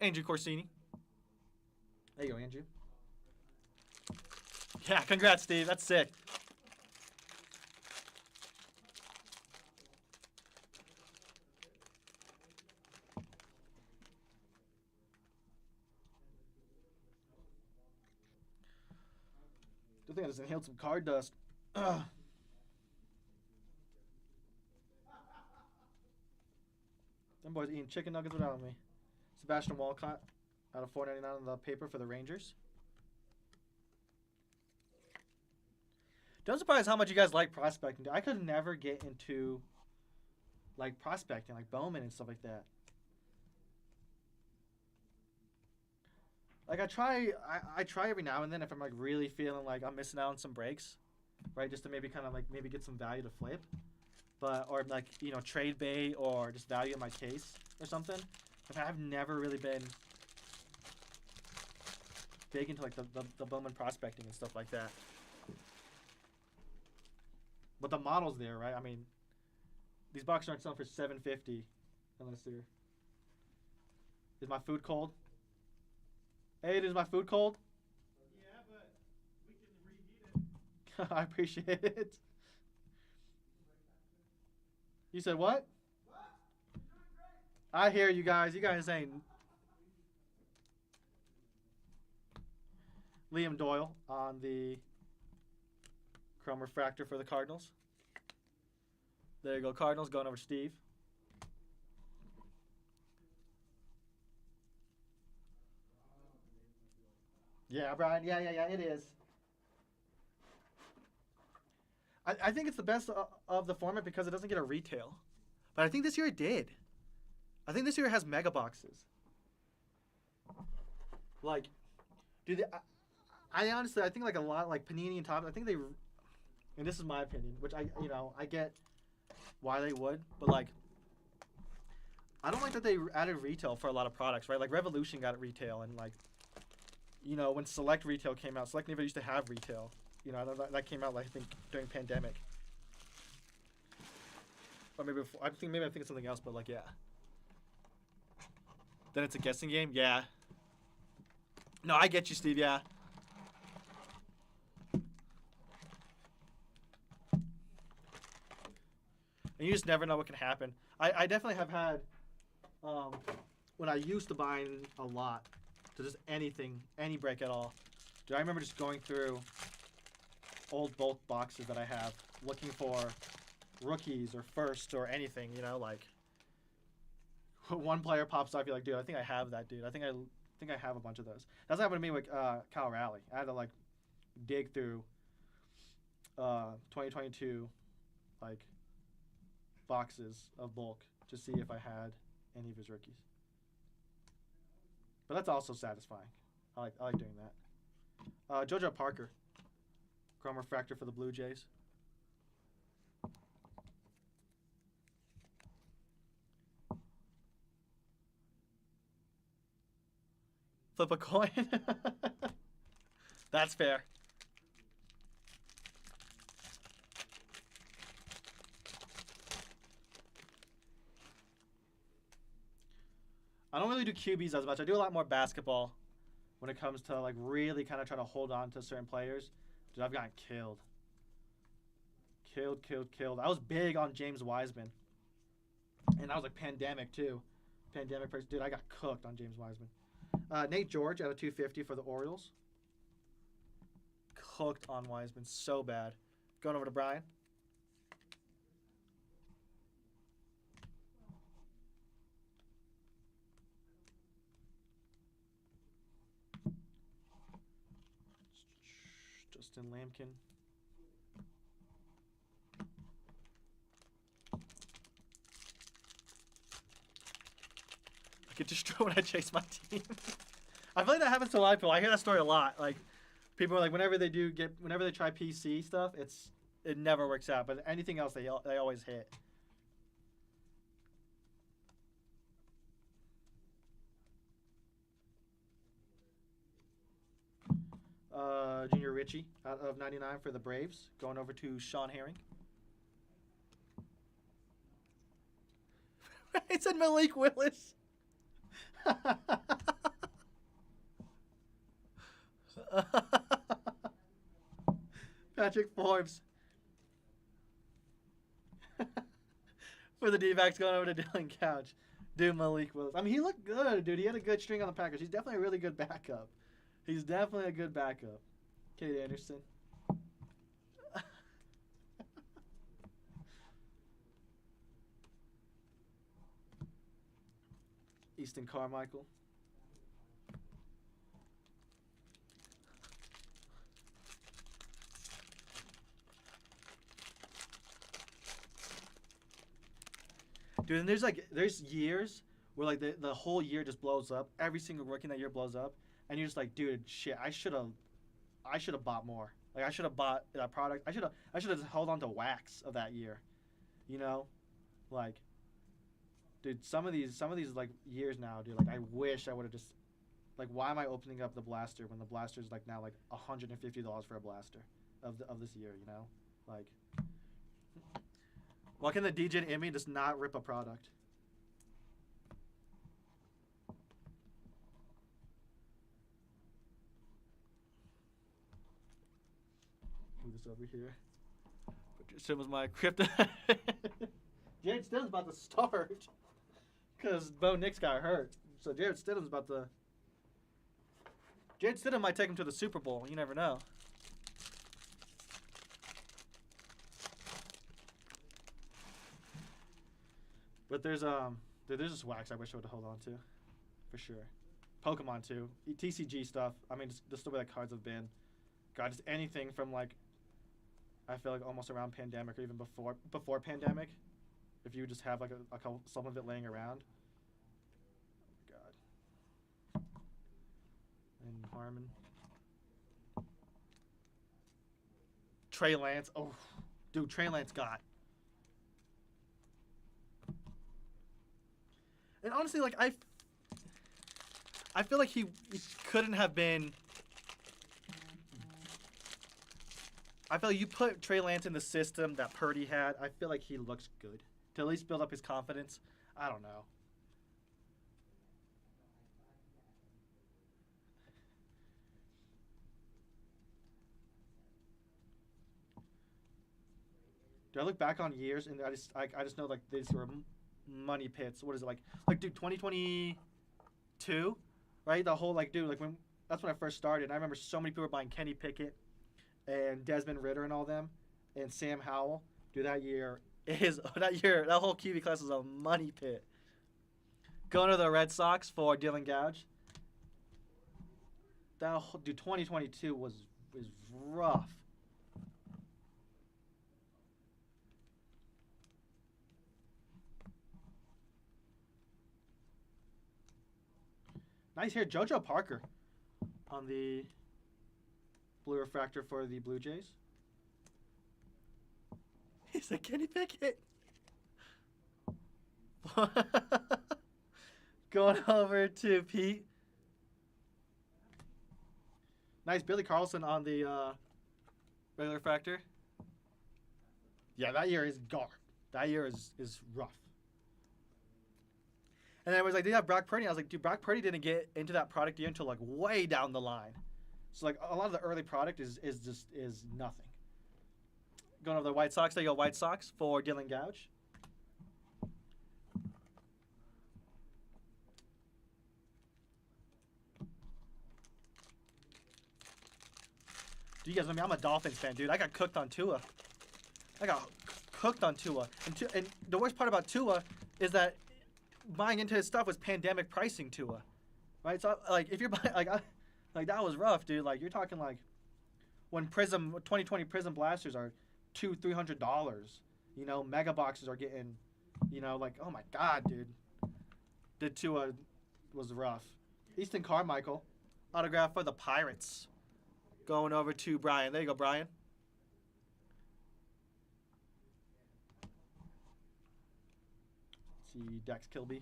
Andrew Corsini. There you go, Andrew. Yeah, congrats, Steve. That's sick. Good thing I just inhaled some card dust. Ugh. Them boys eating chicken nuggets without me. Sebastian Walcott out of $4.99 on the paper for the Rangers. Don't surprise how much you guys like prospecting. I could never get into like prospecting, like Bowman and stuff like that. Like I try every now and then if I'm like really feeling like I'm missing out on some breaks, right? Just to maybe kind of like maybe get some value to flip, but or like trade bait or just value in my case or something. But I've never really been big into like the Bowman prospecting and stuff like that. But the model's there, right? I mean, these boxes aren't selling for $7.50 unless they're. Is my food cold? Hey, is my food cold? Yeah, but we can reheat it. I appreciate it. You said what? What? You're doing great. I hear you guys. You guys ain't. Liam Doyle on the Chrome Refractor for the Cardinals. There you go, Cardinals going over to Steve. Yeah, Brian. Yeah, it is. I think it's the best of the format because it doesn't get a retail. But I think this year it did. I think this year it has mega boxes. Like, dude, I honestly, I think like a lot, like Panini and Topps, I think they, and this is my opinion, which I get why they would, but like, I don't like that they added retail for a lot of products, right? Like Revolution got retail, and like, when Select Retail came out, Select never used to have retail. That came out like I think during pandemic, or maybe before, I think it's something else, but like yeah. Then it's a guessing game, yeah. No, I get you, Steve. Yeah. And you just never know what can happen. I definitely have had, when I used to buy a lot, to just anything, any break at all. Dude, I remember just going through old bulk boxes that I have, looking for rookies or first or anything, like one player pops up, you're like, dude, I think I have that dude. I think I have a bunch of those. That's what happened to me with Kyle Raleigh. I had to like dig through 2022 like boxes of bulk to see if I had any of his rookies. But that's also satisfying. I like doing that. JoJo Parker, Chrome Refractor for the Blue Jays. Flip a coin. That's fair. I don't really do QBs as much. I do a lot more basketball when it comes to like really kind of trying to hold on to certain players. Dude, I've gotten killed. Killed. I was big on James Wiseman. And that was like pandemic too. Pandemic person. Dude, I got cooked on James Wiseman. Nate George out of 250 for the Orioles. Cooked on Wiseman so bad. Going over to Brian. Justin Lampkin. I get destroyed when I chase my team. I feel like that happens to a lot of people. I hear that story a lot. Like, people are like, whenever they try PC stuff, it never works out. But anything else, they always hit. Junior Richie out of 99 for the Braves. Going over to Sean Herring. It said Malik Willis. Patrick Forbes. For the D-backs going over to Dylan Couch. Dude, Malik Willis. I mean, he looked good, dude. He had a good string on the Packers. He's definitely a really good backup. Kate Anderson. Easton Carmichael. Dude, and there's years where like the whole year just blows up. Every single rookie in that year blows up, and you're just like, dude, shit, I should have bought more. Like I should have bought that product. I should have held on to wax of that year. You know, like, dude, some of these like years now, dude. Like I wish I would have just, like, why am I opening up the blaster when the blaster is like now like $150 for a blaster of this year? You know, like. Why can the DJ in me just not rip a product? Move this over here. Sim was my crypto. Jared Stidham's about to start because Bo Nix got hurt. So Jared Stidham might take him to the Super Bowl. You never know. But there's this wax I wish I would hold on to, for sure. Pokemon too, TCG stuff. I mean, just the way that cards have been. God, just anything from like, I feel like almost around pandemic or even before pandemic. If you just have like some of it laying around. Oh my God. And Harmon. Trey Lance. Oh, dude, Trey Lance got. And honestly, like I feel like he couldn't have been. I feel like you put Trey Lance in the system that Purdy had. I feel like he looks good to at least build up his confidence. I don't know. Do I look back on years and I just know like these were money pits. What is it like dude, 2022, right? The whole like, dude, like that's when I first started. And I remember so many people were buying Kenny Pickett and Desmond Ridder and all them and Sam Howell. Dude, that whole QB class was a money pit. Going to the Red Sox for Dylan Gouge. Dude, 2022 was rough. Nice here, JoJo Parker on the blue refractor for the Blue Jays. He's a Kenny Pickett. Going over to Pete. Nice Billy Carlson on the regular refractor. Yeah, that year is garbage. That year is rough. And I was like, they have Brock Purdy. I was like, dude, Brock Purdy didn't get into that product year until like way down the line. So like a lot of the early product is nothing. Going over the White Sox, there you go, White Sox for Dylan Gouge. Do you guys know me? I'm a Dolphins fan, dude. I got cooked on Tua. I got cooked on Tua. And the worst part about Tua is that buying into his stuff was pandemic pricing Tua. Right? So, like, if you're buying, like that was rough, dude. Like, you're talking, like, when 2020 Prism Blasters are $200-$300, you know, mega boxes are getting, you know, like, oh my God, dude. The Tua was rough. Easton Carmichael, autograph for the Pirates. Going over to Brian. There you go, Brian. Let's see Dex Kilby.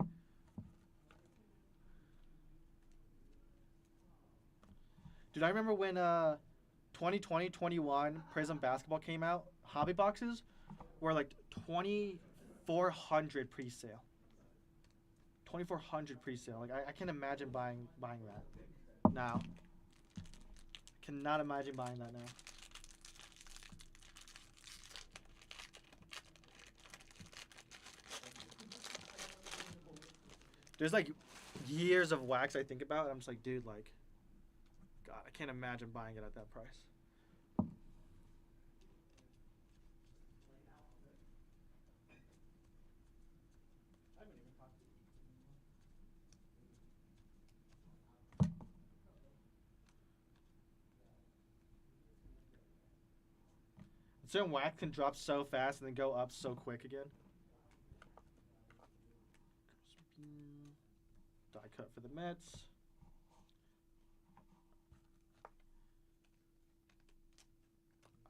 Dude, I remember when 2020-21 Prism Basketball came out, hobby boxes were like 2,400 pre-sale. 2,400 pre-sale. Like I can't imagine buying that now. Cannot imagine buying that now. There's like years of wax I think about, and I'm just like, dude, like, God, I can't imagine buying it at that price. Certain wax can drop so fast and then go up so quick again. Die cut for the Mets.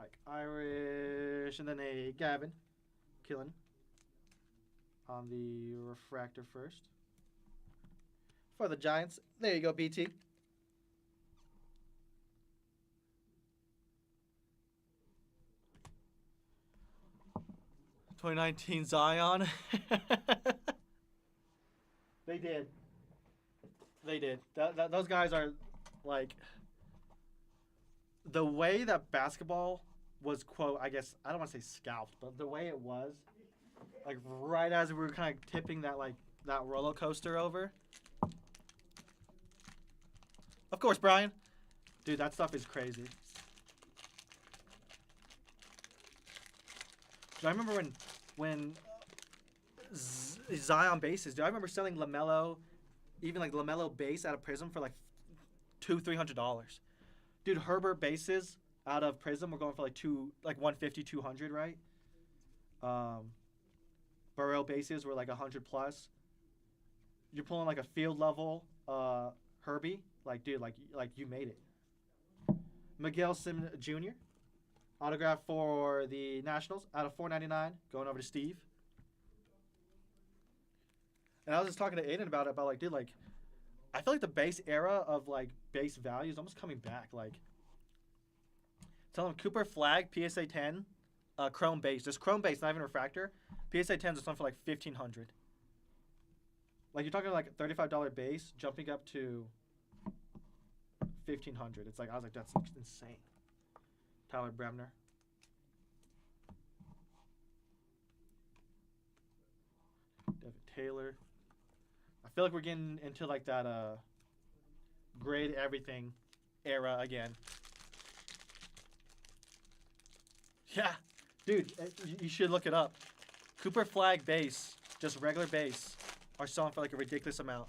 Ike Irish. And then a Gavin Killen on the refractor first. For the Giants. There you go, BT. 2019 Zion. They did. They did. Those guys are, like, the way that basketball was, quote, I guess, I don't want to say scalped, but the way it was, like, right as we were kind of tipping that, like, that roller coaster over. Of course, Brian. Dude, that stuff is crazy. I remember when Zion bases, dude, I remember selling LaMelo, even like LaMelo base out of Prism for like $200-$300. Dude, Herbert bases out of Prism were going for like 150, 200, right? Burrow bases were like 100 plus. You're pulling like a field level Herbie, like dude, like you made it. Miguel Sim Jr. Autograph for the Nationals out of $4.99, going over to Steve. And I was just talking to Aiden about it, about like, dude, like, I feel like the base era of like base value is almost coming back. Like, tell him Cooper Flag, PSA 10, Chrome base. Just Chrome base, not even refractor. PSA 10s are something for like $1,500. Like, you're talking like $35 base, jumping up to $1,500. It's like, I was like, that's insane. Tyler Bremner. Devin Taylor. I feel like we're getting into like that grade everything era again. Yeah. Dude, you should look it up. Cooper Flag base, just regular base, are selling for like a ridiculous amount.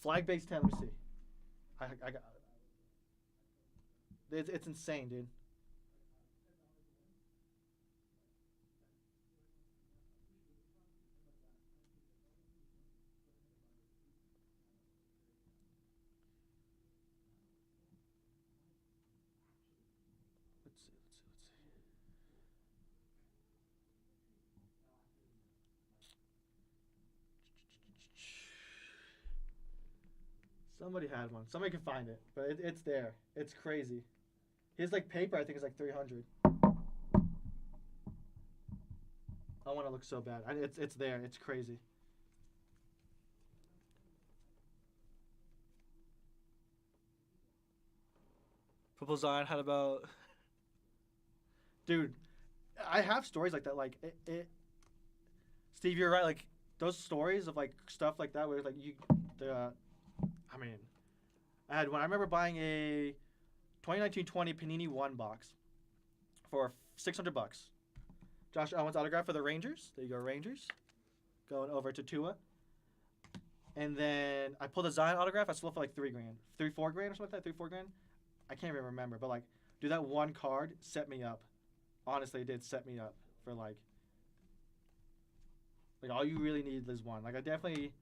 Flag base 10, let me see. I got it's insane, dude. Let's see. Somebody had one. Somebody can find it, but it's there. It's crazy. His like paper, I think, is like 300. I want to look so bad. It's there. It's crazy. Purple Zion had about, dude. I have stories like that. Like Steve, you're right. Like those stories of like stuff like that, where like I mean, I remember buying a 2019-20 Panini One box for $600. Josh Owen's autograph for the Rangers. There you go, Rangers. Going over to Tua. And then I pulled a Zion autograph. I sold it for like $3,000, $4,000 or something like that. $4,000. I can't even remember, but like, dude, that one card set me up. Honestly, it did set me up for like all you really need is one. Like I definitely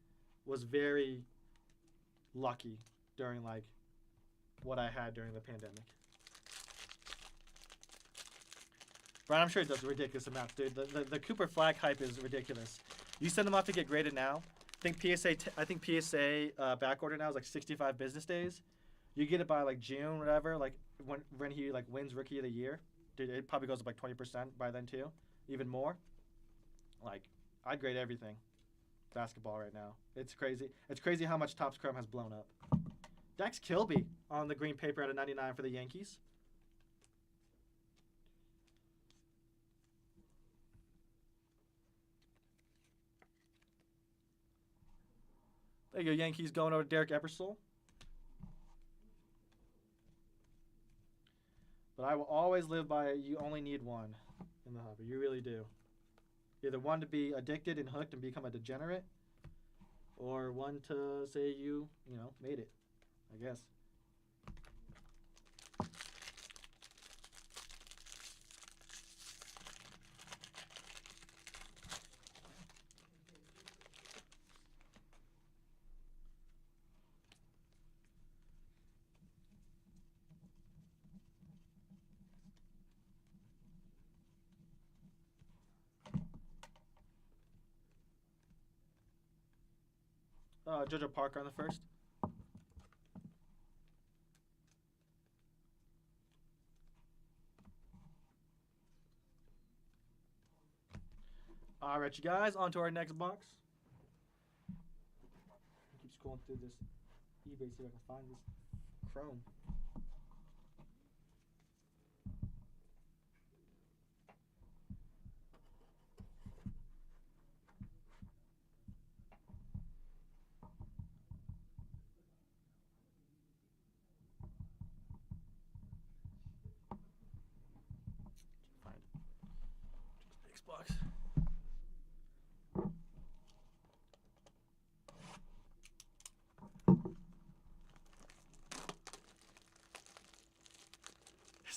was very lucky during like what I had during the pandemic. Brian, I'm sure it does ridiculous amounts, dude. The Cooper flag hype is ridiculous. You send them off to get graded now. I think PSA back order now is like 65 business days. You get it by like June, whatever. Like when he like wins Rookie of the Year, dude, it probably goes up like 20% by then too, even more. Like I'd grade everything, basketball right now. It's crazy. It's crazy how much Topps Chrome has blown up. Dax Kilby on the green paper at a 99 for the Yankees. There you go, Yankees going over to Derek Eppersol. But I will always live by you only need one in the hobby. You really do. Either one to be addicted and hooked and become a degenerate, or one to say you made it, I guess. JoJo Parker on the first. All right, you guys, on to our next box. I keep scrolling through this eBay, see if I can find this Chrome. Find it. Xbox.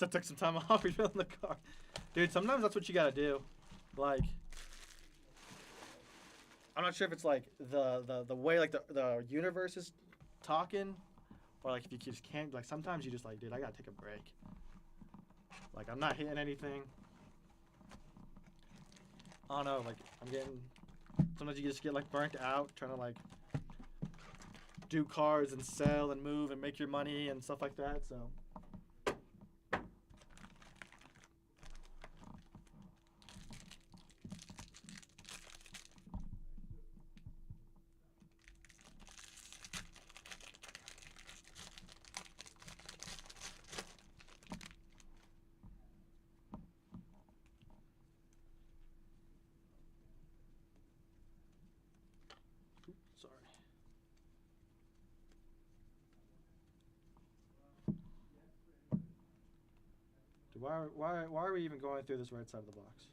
I took some time off refilling the car. Dude, sometimes that's what you gotta do. Like, I'm not sure if it's like the way like the universe is talking, or like if you just can't, like sometimes you just like, dude, I gotta take a break. Like I'm not hitting anything. I don't know, like I'm getting, sometimes you just get like burnt out trying to like do cards and sell and move and make your money and stuff like that, so. Sorry. Dude, why are we even going through this right side of the box?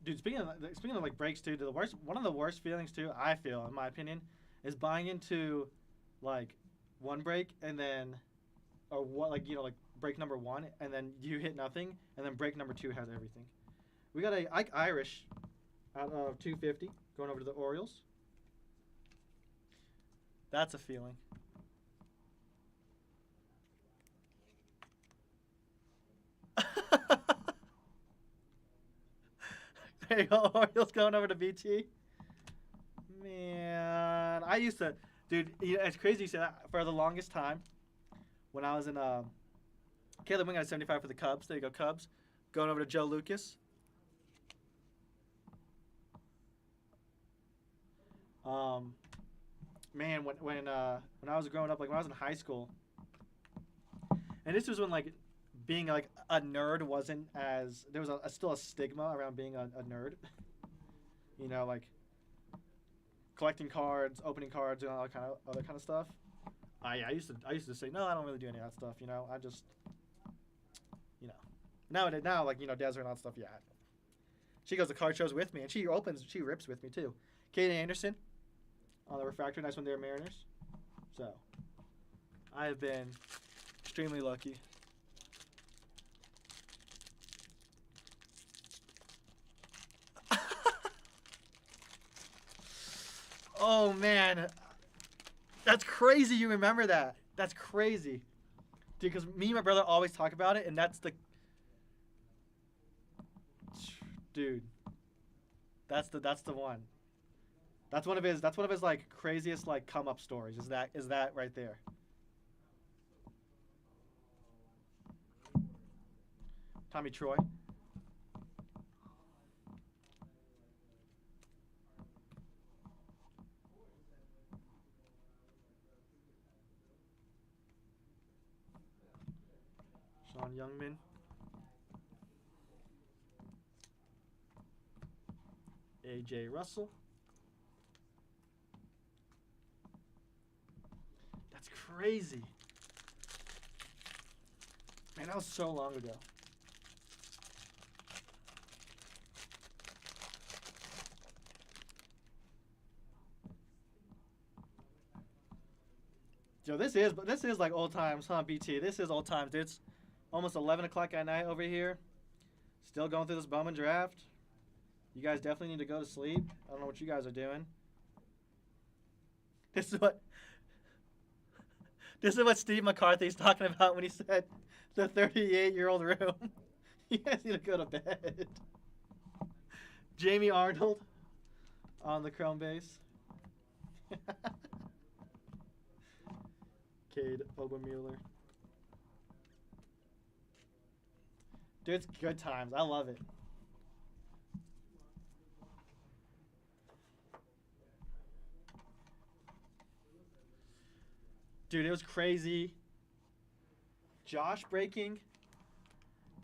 Dude, speaking of like breaks too, one of the worst feelings too, I feel in my opinion, is buying into like one break and then, or what, like like break number one and then you hit nothing and then break number two has everything. We got a Ike Irish out of 250 going over to the Orioles. That's a feeling. There you go. Orioles going over to BT. Man, I used to, dude. It's crazy you say that. For the longest time, when I was in Caleb Wing got 75 for the Cubs. There you go, Cubs. Going over to Joe Lucas. Man, when I was growing up, like when I was in high school, and this was when like being like a nerd wasn't as there was still a stigma around being a nerd. You know, like collecting cards, opening cards, and all that kind of other kind of stuff. I used to say no, I don't really do any of that stuff. You know, I just now like Desiree and all that stuff. Yeah, she goes to card shows with me, and she rips with me too. Katie Anderson on the refractor, nice one there, Mariners. So I have been extremely lucky. Oh man, that's crazy. You remember that? That's crazy, dude. Because me and my brother always talk about it, and that's the dude. That's the one. That's one of his like craziest like come up stories. Is that right there? Tommy Troy. Sean Youngman. AJ Russell. That's crazy. Man, that was so long ago. Yo, this is like old times, huh, BT? This is old times, dude. It's almost 11 o'clock at night over here. Still going through this Bowman draft. You guys definitely need to go to sleep. I don't know what you guys are doing. This is what Steve McCarthy's talking about when he said the 38-year-old room. You guys need to go to bed. Jamie Arnold on the Chrome base. Cade Obermueller. Dude, it's good times. I love it. Dude, it was crazy. Josh breaking.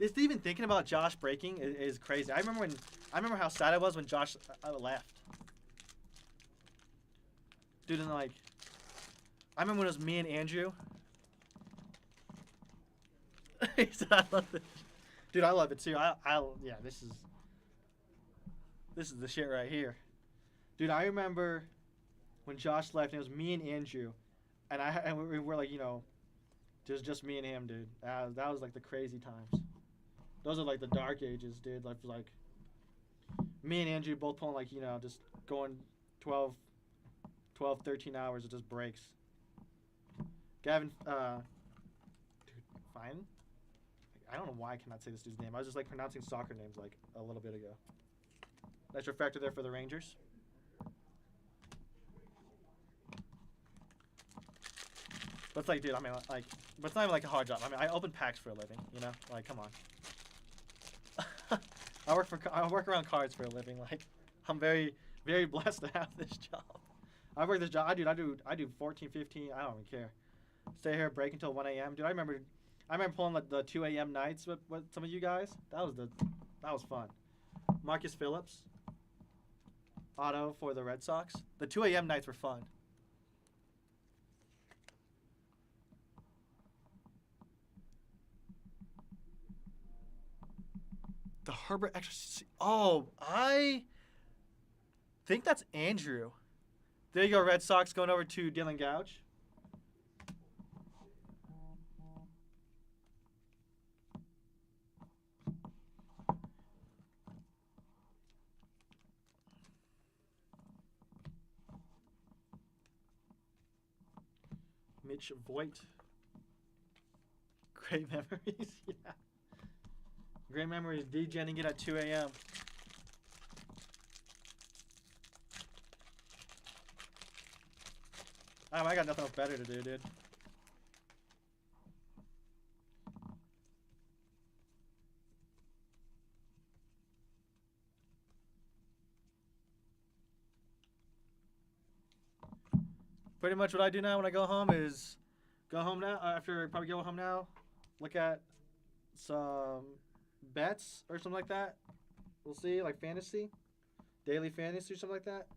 Just even thinking about Josh breaking is crazy. I remember how sad I was when Josh left. Dude, and like, I remember when it was me and Andrew. He said, I love it. Dude, I love it too. Yeah, this is the shit right here. Dude, I remember when Josh left and it was me and Andrew. And we were like, just me and him, dude. That was like the crazy times. Those are like the dark ages, dude. Like me and Andrew both pulling like, just going 12, 13 hours of just breaks. Gavin, dude, fine. I don't know why I cannot say this dude's name. I was just like pronouncing soccer names like a little bit ago. Nice refractor there for the Rangers. But it's like, dude, I mean, like, but it's not even like a hard job. I mean, I open packs for a living, Like, come on. I work around cards for a living. Like, I'm very, very blessed to have this job. I work this job. I do 14, 15. I don't even care. Stay here, break until 1 a.m. Dude, I remember pulling the 2 a.m. nights with some of you guys. That was fun. Marcus Phillips. Auto for the Red Sox. The 2 a.m. nights were fun. The Herbert extra. Oh, I think that's Andrew. There you go, Red Sox going over to Dylan Gouch. Mitch Voigt. Great memories, yeah. Great memories, degenning it at 2 a.m. I got nothing else better to do, dude. Pretty much what I do now when I go home is go home now. After probably go home now, look at some bets or something like that. We'll see, like fantasy, daily fantasy or something like that.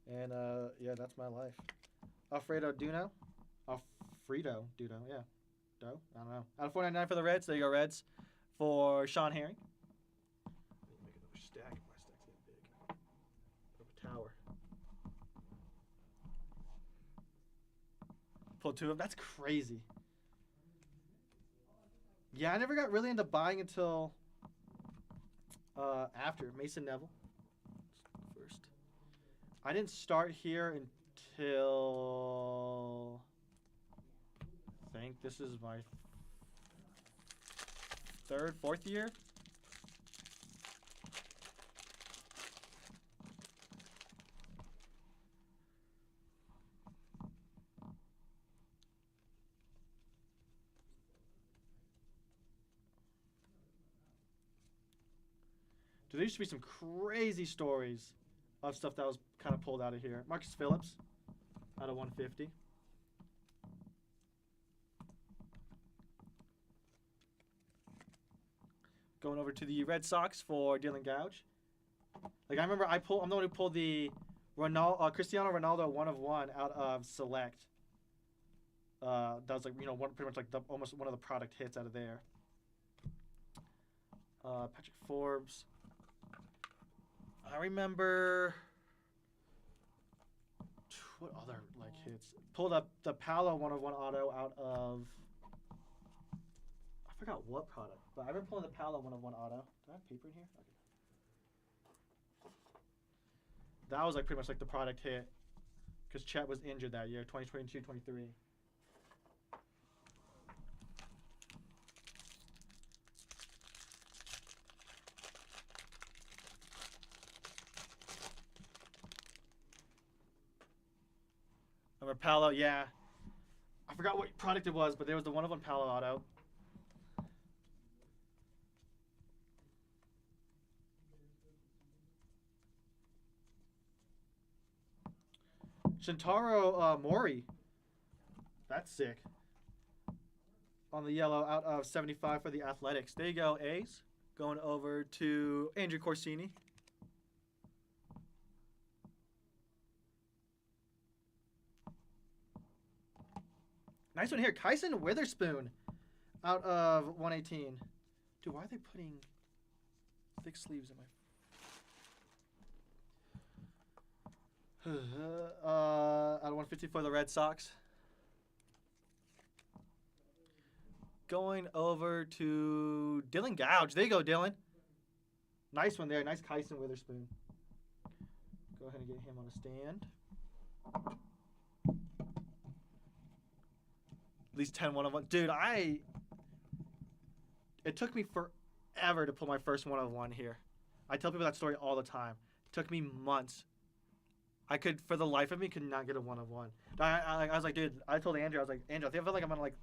And yeah, that's my life. Alfredo Duno, yeah, Doe. I don't know. Out of 4.99 for the Reds. There you go, Reds. For Sean Herring. Make another stack. My stack's getting big. Put up a tower. Pull 2 of them. That's crazy. Yeah, I never got really into buying until after Mason Neville first. I didn't start here until I think this is my 3rd, 4th year. There used to be some crazy stories of stuff that was kind of pulled out of here. Marcus Phillips out of 150. Going over to the Red Sox for Dylan Gouge. Like I remember I'm the one who pulled the Cristiano Ronaldo 1 of 1 out of Select. That was like, pretty much like almost one of the product hits out of there. Patrick Forbes. I remember what other like hits. Pulled up the Paolo 1 of 1 auto out of I forgot what product, but I remember pulling the Paolo 1 of 1 auto. Do I have paper in here? Okay. That was like pretty much like the product hit because Chet was injured that year, 2022-23. Remember Paolo, yeah. I forgot what product it was, but there was the 1 of 1 Paolo auto. Shintaro Mori. That's sick. On the yellow out of 75 for the Athletics. There you go, A's. Going over to Andrew Corsini. Nice one here. Kyson Witherspoon out of 118. Dude, why are they putting thick sleeves in my... out of 150 for the Red Sox. Going over to Dylan Gouge. There you go, Dylan. Nice one there. Nice Kyson Witherspoon. Go ahead and get him on a stand. At least 10 1 of 1. Dude, it took me forever to pull my first 1 of 1 here. I tell people that story all the time. It took me months. I could, for the life of me, could not get a 1 of 1. I was like, dude, I told Andrew, I was like, Andrew, I feel like I'm going to, like,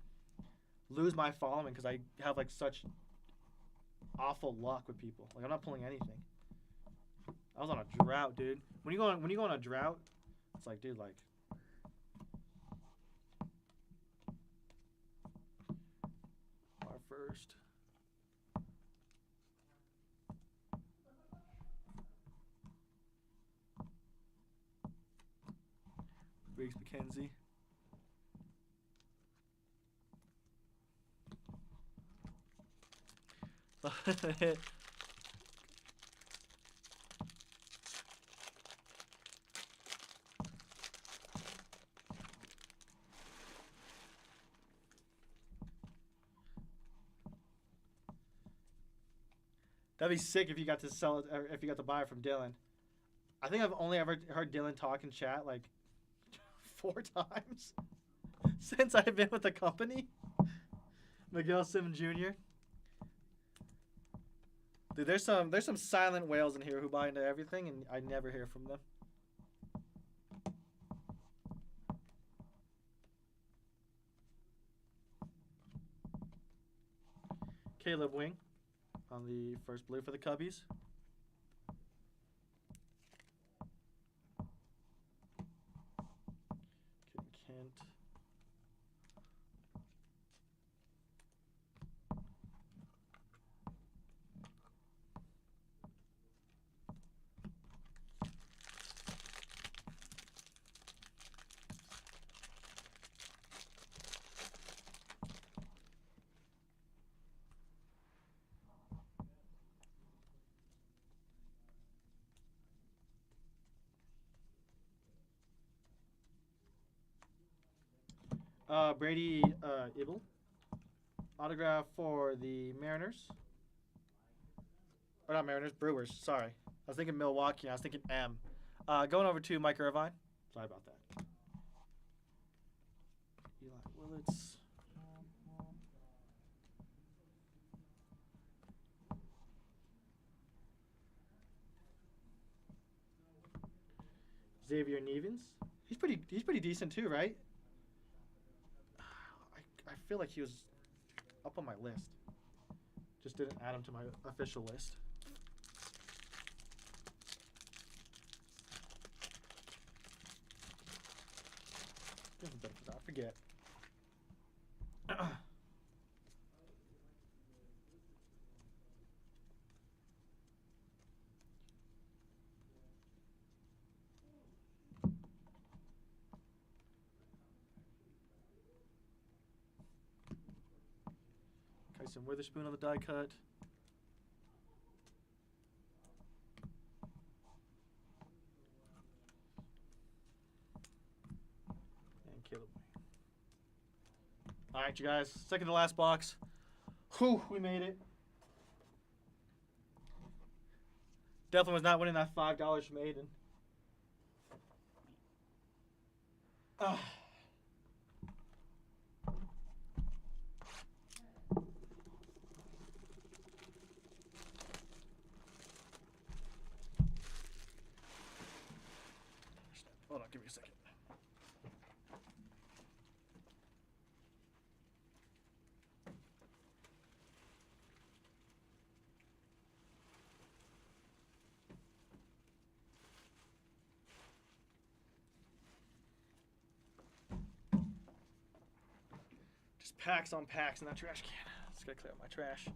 lose my following because I have, like, such awful luck with people. Like, I'm not pulling anything. I was on a drought, dude. When you go on a drought, it's like, dude, like, our first. Briggs McKenzie. That'd be sick if you got to sell it, or if you got to buy it from Dylan. I think I've only ever heard Dylan talk in chat like 4 times since I've been with the company. Miguel Sim Jr. Dude, there's some silent whales in here who buy into everything, and I never hear from them. Caleb Wing on the first blue for the Cubbies. Kent. Brady Ibel. Autograph for the Mariners. Or not Mariners, Brewers. Sorry. I was thinking Milwaukee. I was thinking M. Going over to Mike Irvine. Sorry about that. Eli Willits. Xavier Nevins. He's pretty decent too, right? I feel like he was up on my list. Just didn't add him to my official list. I forget. Kyson Witherspoon on the die cut. And Caleb. All right, you guys. Second to last box. Whew, we made it. Definitely was not winning that $5 from Aiden. Hold on, give me a second. Just packs on packs in that trash can. Just gotta clear out my trash.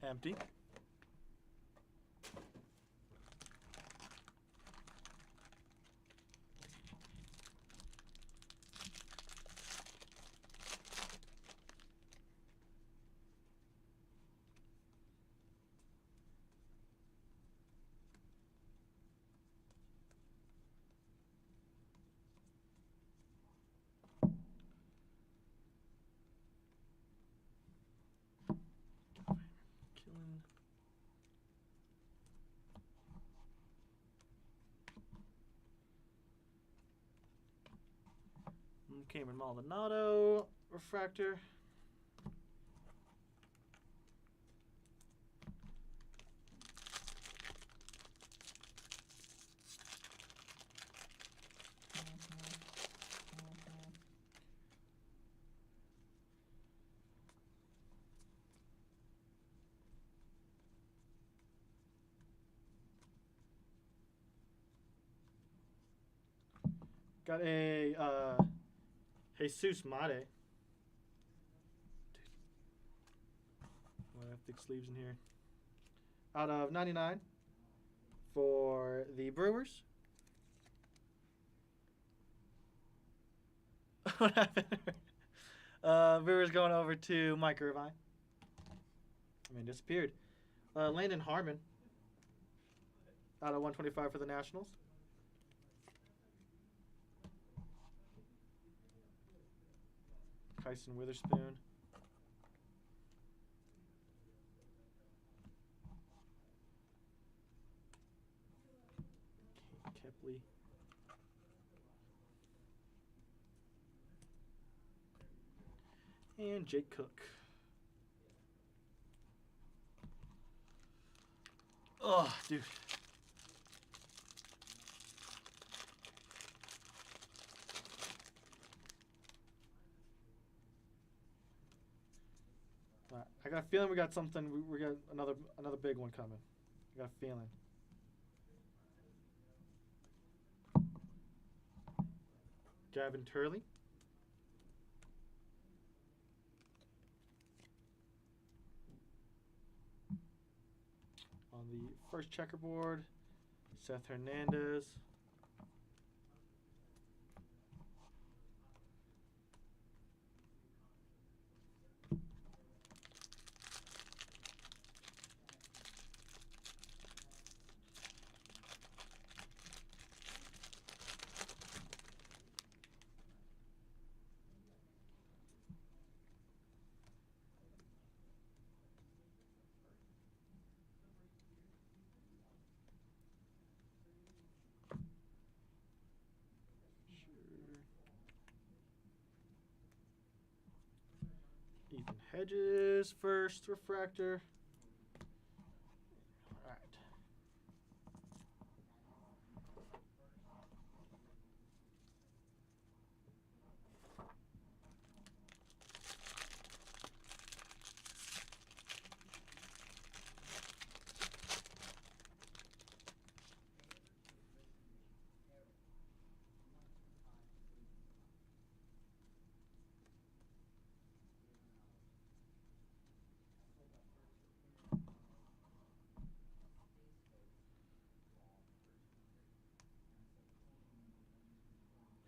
Empty. Cameron Maldonado refractor. Got a Jesus Mate. I have thick sleeves in here. Out of 99 for the Brewers. What happened? Brewers going over to Mike Irvine. I mean, disappeared. Landon Harmon. Out of 125 for the Nationals. Kyson Witherspoon. Kepley. And Jake Cook. Oh, dude. I got a feeling we got something. We got another big one coming. I got a feeling. Gavin Turley. On the first checkerboard, Seth Hernandez. Ethan Hedges, first refractor. All right.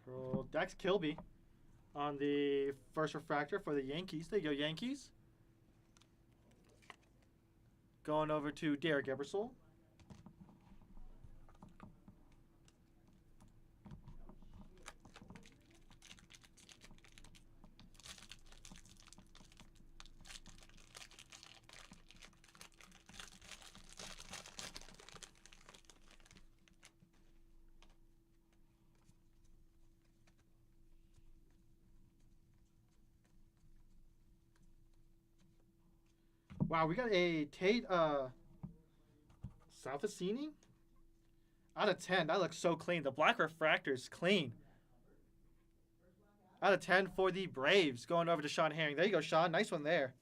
Roll Dax Kilby on the first refractor for the Yankees. There you go, Yankees. Going over to Derek Ebersol. Wow, we got a Tate Salvacini out of 10. That looks so clean. The black refractor is clean. Out of 10 for the Braves. Going over to Sean Herring. There you go, Sean. Nice one there.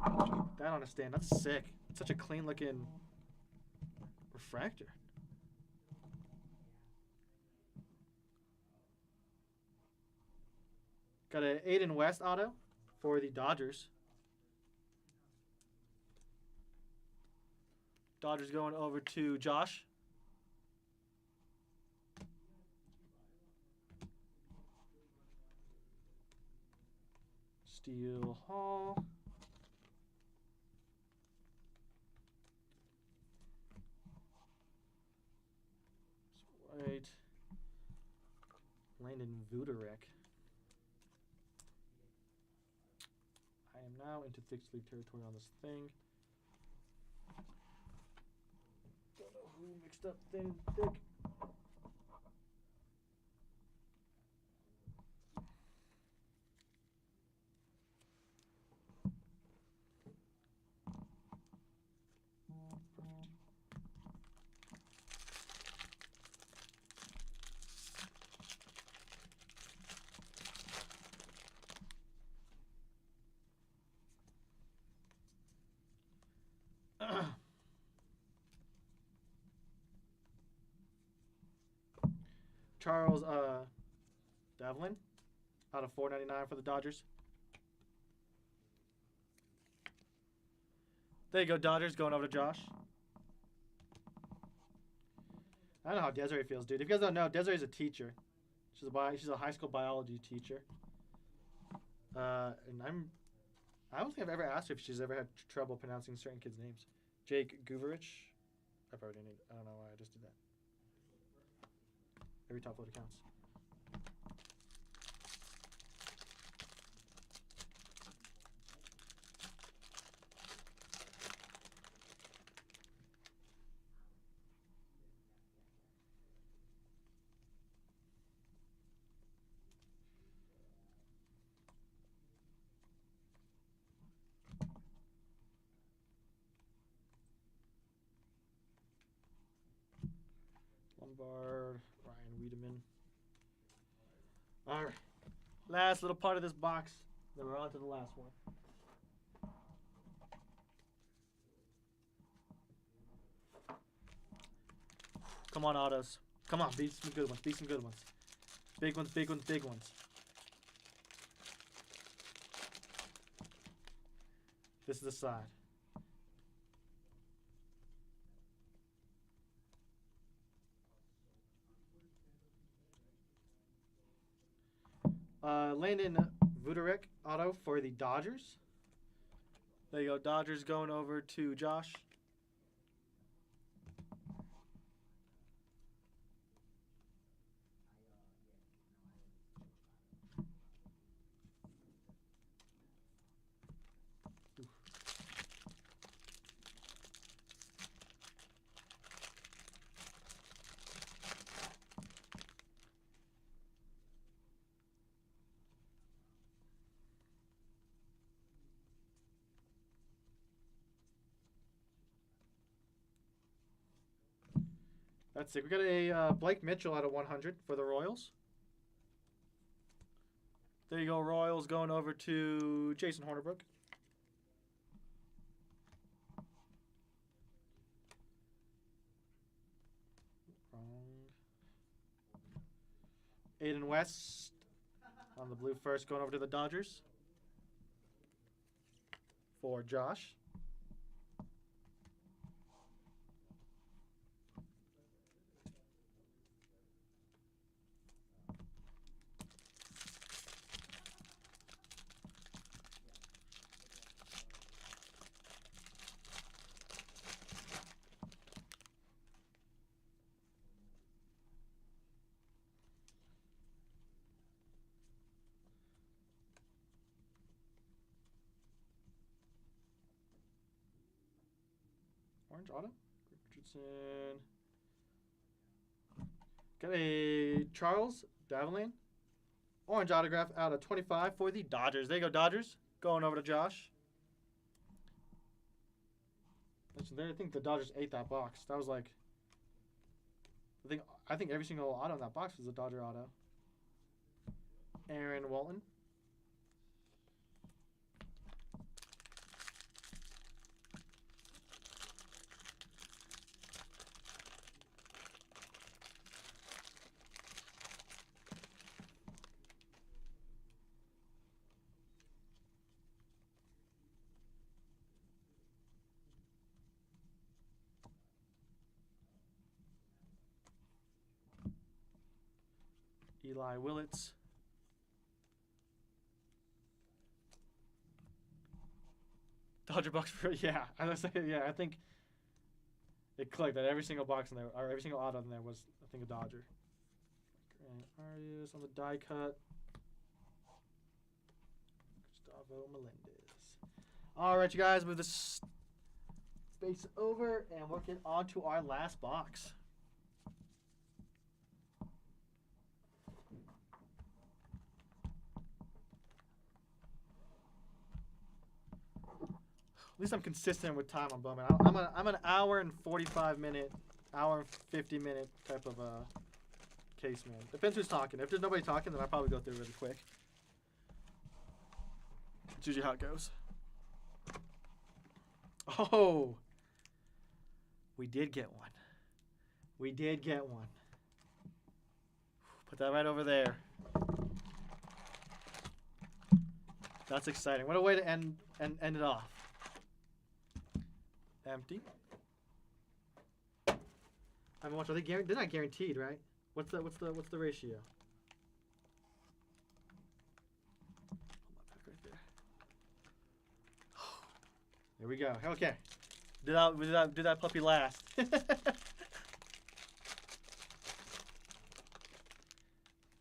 That on a stand. That's sick. Such a clean looking refractor. Got an Aiden West auto for the Dodgers. Dodgers going over to Josh. Steele Hall. Right. Landon Vuderek. I am now into thick sleeve territory on this thing. Don't know who mixed up thin and thick. Charles Devlin out of $4.99 for the Dodgers. There you go, Dodgers going over to Josh. I don't know how Desiree feels, dude. If you guys don't know, Desiree's a teacher. She's a high school biology teacher. And I don't think I've ever asked her if she's ever had trouble pronouncing certain kids' names. Jake Guverich. I probably didn't. I don't know why I just did that. Every top loader counts. Lombard, Ryan Wiedemann. All right. Last little part of this box. Then we're on to the last one. Come on, autos. Come on, beat some good ones. Beat some good ones. Big ones, big ones, big ones. This is the side. Landon Vudarek auto for the Dodgers. There you go. Dodgers going over to Josh. That's it. We got a Blake Mitchell out of 100 for the Royals. There you go, Royals going over to Jason Hornerbrook. Aiden West on the blue first going over to the Dodgers for Josh. Orange auto. Richardson. Got a Charles Davalin. Orange autograph out of 25 for the Dodgers. There you go, Dodgers. Going over to Josh. I think the Dodgers ate that box. That was like, I think every single auto in that box was a Dodger auto. Aaron Walton. Eli Willits. Dodger box for I think it clicked that every single box in there, or every single auto in there was, I think, a Dodger. Grant Arias on the die cut. Gustavo Melendez. All right, you guys, move this space over, and we'll get on to our last box. At least I'm consistent with time on Bowman. I'm an hour and 45 minute, hour and 50 minute type of case man. Depends who's talking. If there's nobody talking, then I'll probably go through really quick. It's usually how it goes. Oh, we did get one. We did get one. Put that right over there. That's exciting. What a way to end it off. Empty. I haven't watched. Are they they're not guaranteed, right? What's the ratio? Hold my pack right there. There we go. Okay. Did that puppy last?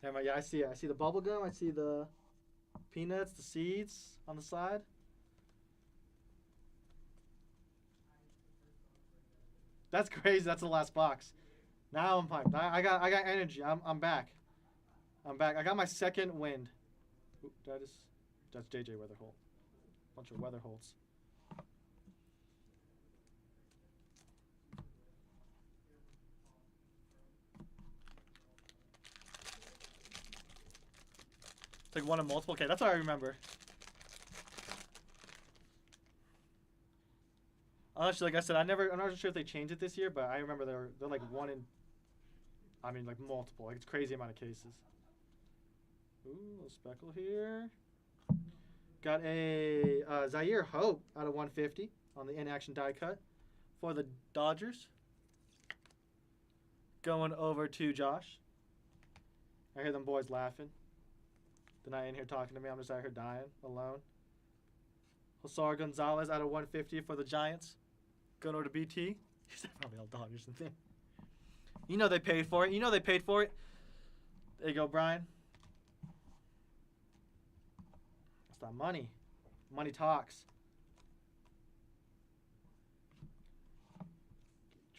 Yeah, I see it. I see the bubble gum. I see the peanuts, the seeds on the side. That's crazy. That's the last box. Now I'm pumped. I got energy. I'm back. I'm back. I got my second wind. Oop, that's JJ Weatherholt. Bunch of Weatherholts. It's like one of multiple. Okay, that's what I remember. Honestly, like I said, I'm not sure if they changed it this year, but I remember they're like one in. I mean, like multiple. Like it's crazy amount of cases. Ooh, little speckle here. Got a Zaire Hope out of 150 on the in-action die cut for the Dodgers. Going over to Josh. I hear them boys laughing. They're not in here talking to me. I'm just out here dying alone. Josar Gonzalez out of 150 for the Giants. Going over to BT. He's probably all Dodgers and thing. You know they paid for it. There you go, Brian. It's that money. Money talks.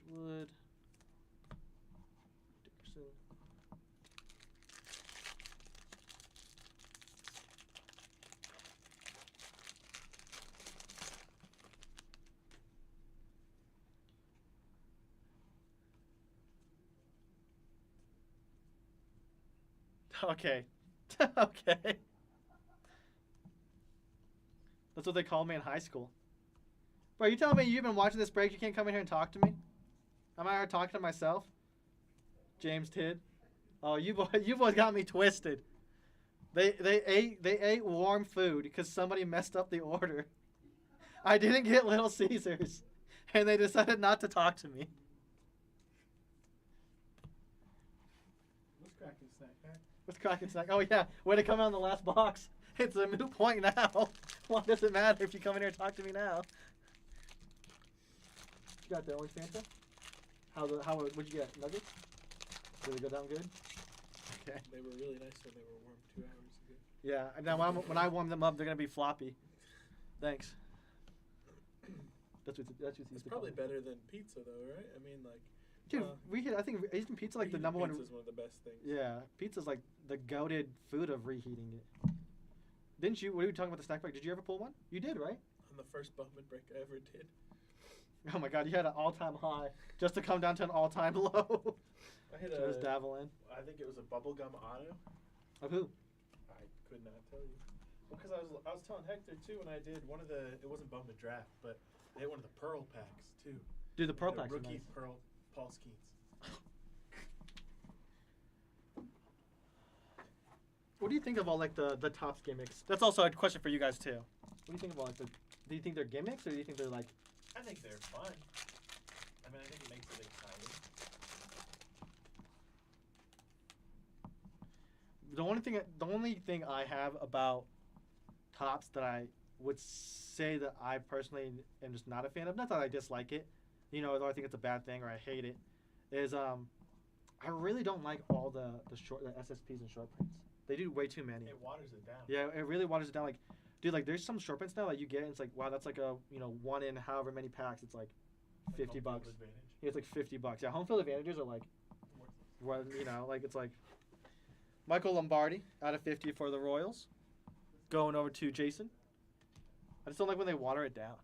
Wood. Dickerson. Okay. Okay. That's what they called me in high school. Bro, you telling me you've been watching this break, you can't come in here and talk to me? Am I here talking to myself? James Tidd. Oh, you boys got me twisted. They ate warm food because somebody messed up the order. I didn't get Little Caesars, and they decided not to talk to me. What's cracking snack, man? What's cracking snack? Oh yeah, way to come out in the last box. It's a moot point now. Why does it matter if you come in here and talk to me now? You got the orange Fanta? What'd you get? Nuggets? Did they go down good? Okay. They were really nice when they were warm 2 hours ago. Yeah, and now when I warm them up, they're gonna be floppy. Thanks. That's what It's probably better than pizza, though, right? I mean, like. Dude, I think isn't pizza like the number one? Pizza's one of the best things. Yeah, pizza's like the goated food of reheating it. Didn't you? What were you talking about the snack bag? Did you ever pull one? You did, right? On the first Bowman break I ever did. Oh my God, you had an all-time high just to come down to an all-time low. I hit Just dabble in. I think it was a bubblegum auto. Of who? I could not tell you. Well, because I was telling Hector too when I did one of the, it wasn't Bowman draft, but they had one of the Pearl packs too. Dude, the Pearl packs are rookie nice. Pearl Paul Skeens. What do you think of all like the Topps gimmicks? That's also a question for you guys too. What do you think of all like do you think they're gimmicks or do you think they're like? I think they're fun. I mean, I think it makes it exciting. The only thing I have about Topps that I would say that I personally am just not a fan of, not that I dislike it, you know, or I think it's a bad thing or I hate it, is I really don't like all the SSPs and short prints. They do way too many. It waters it down. Yeah, it really waters it down. Like, dude, like there's some short prints now that you get, and it's like, wow, that's like a one in however many packs. It's like $50. Yeah, it's like $50. Yeah, home field advantages are like, like it's like Michael Lombardi out of 50 for the Royals. Going over to Jason. I just don't like when they water it down.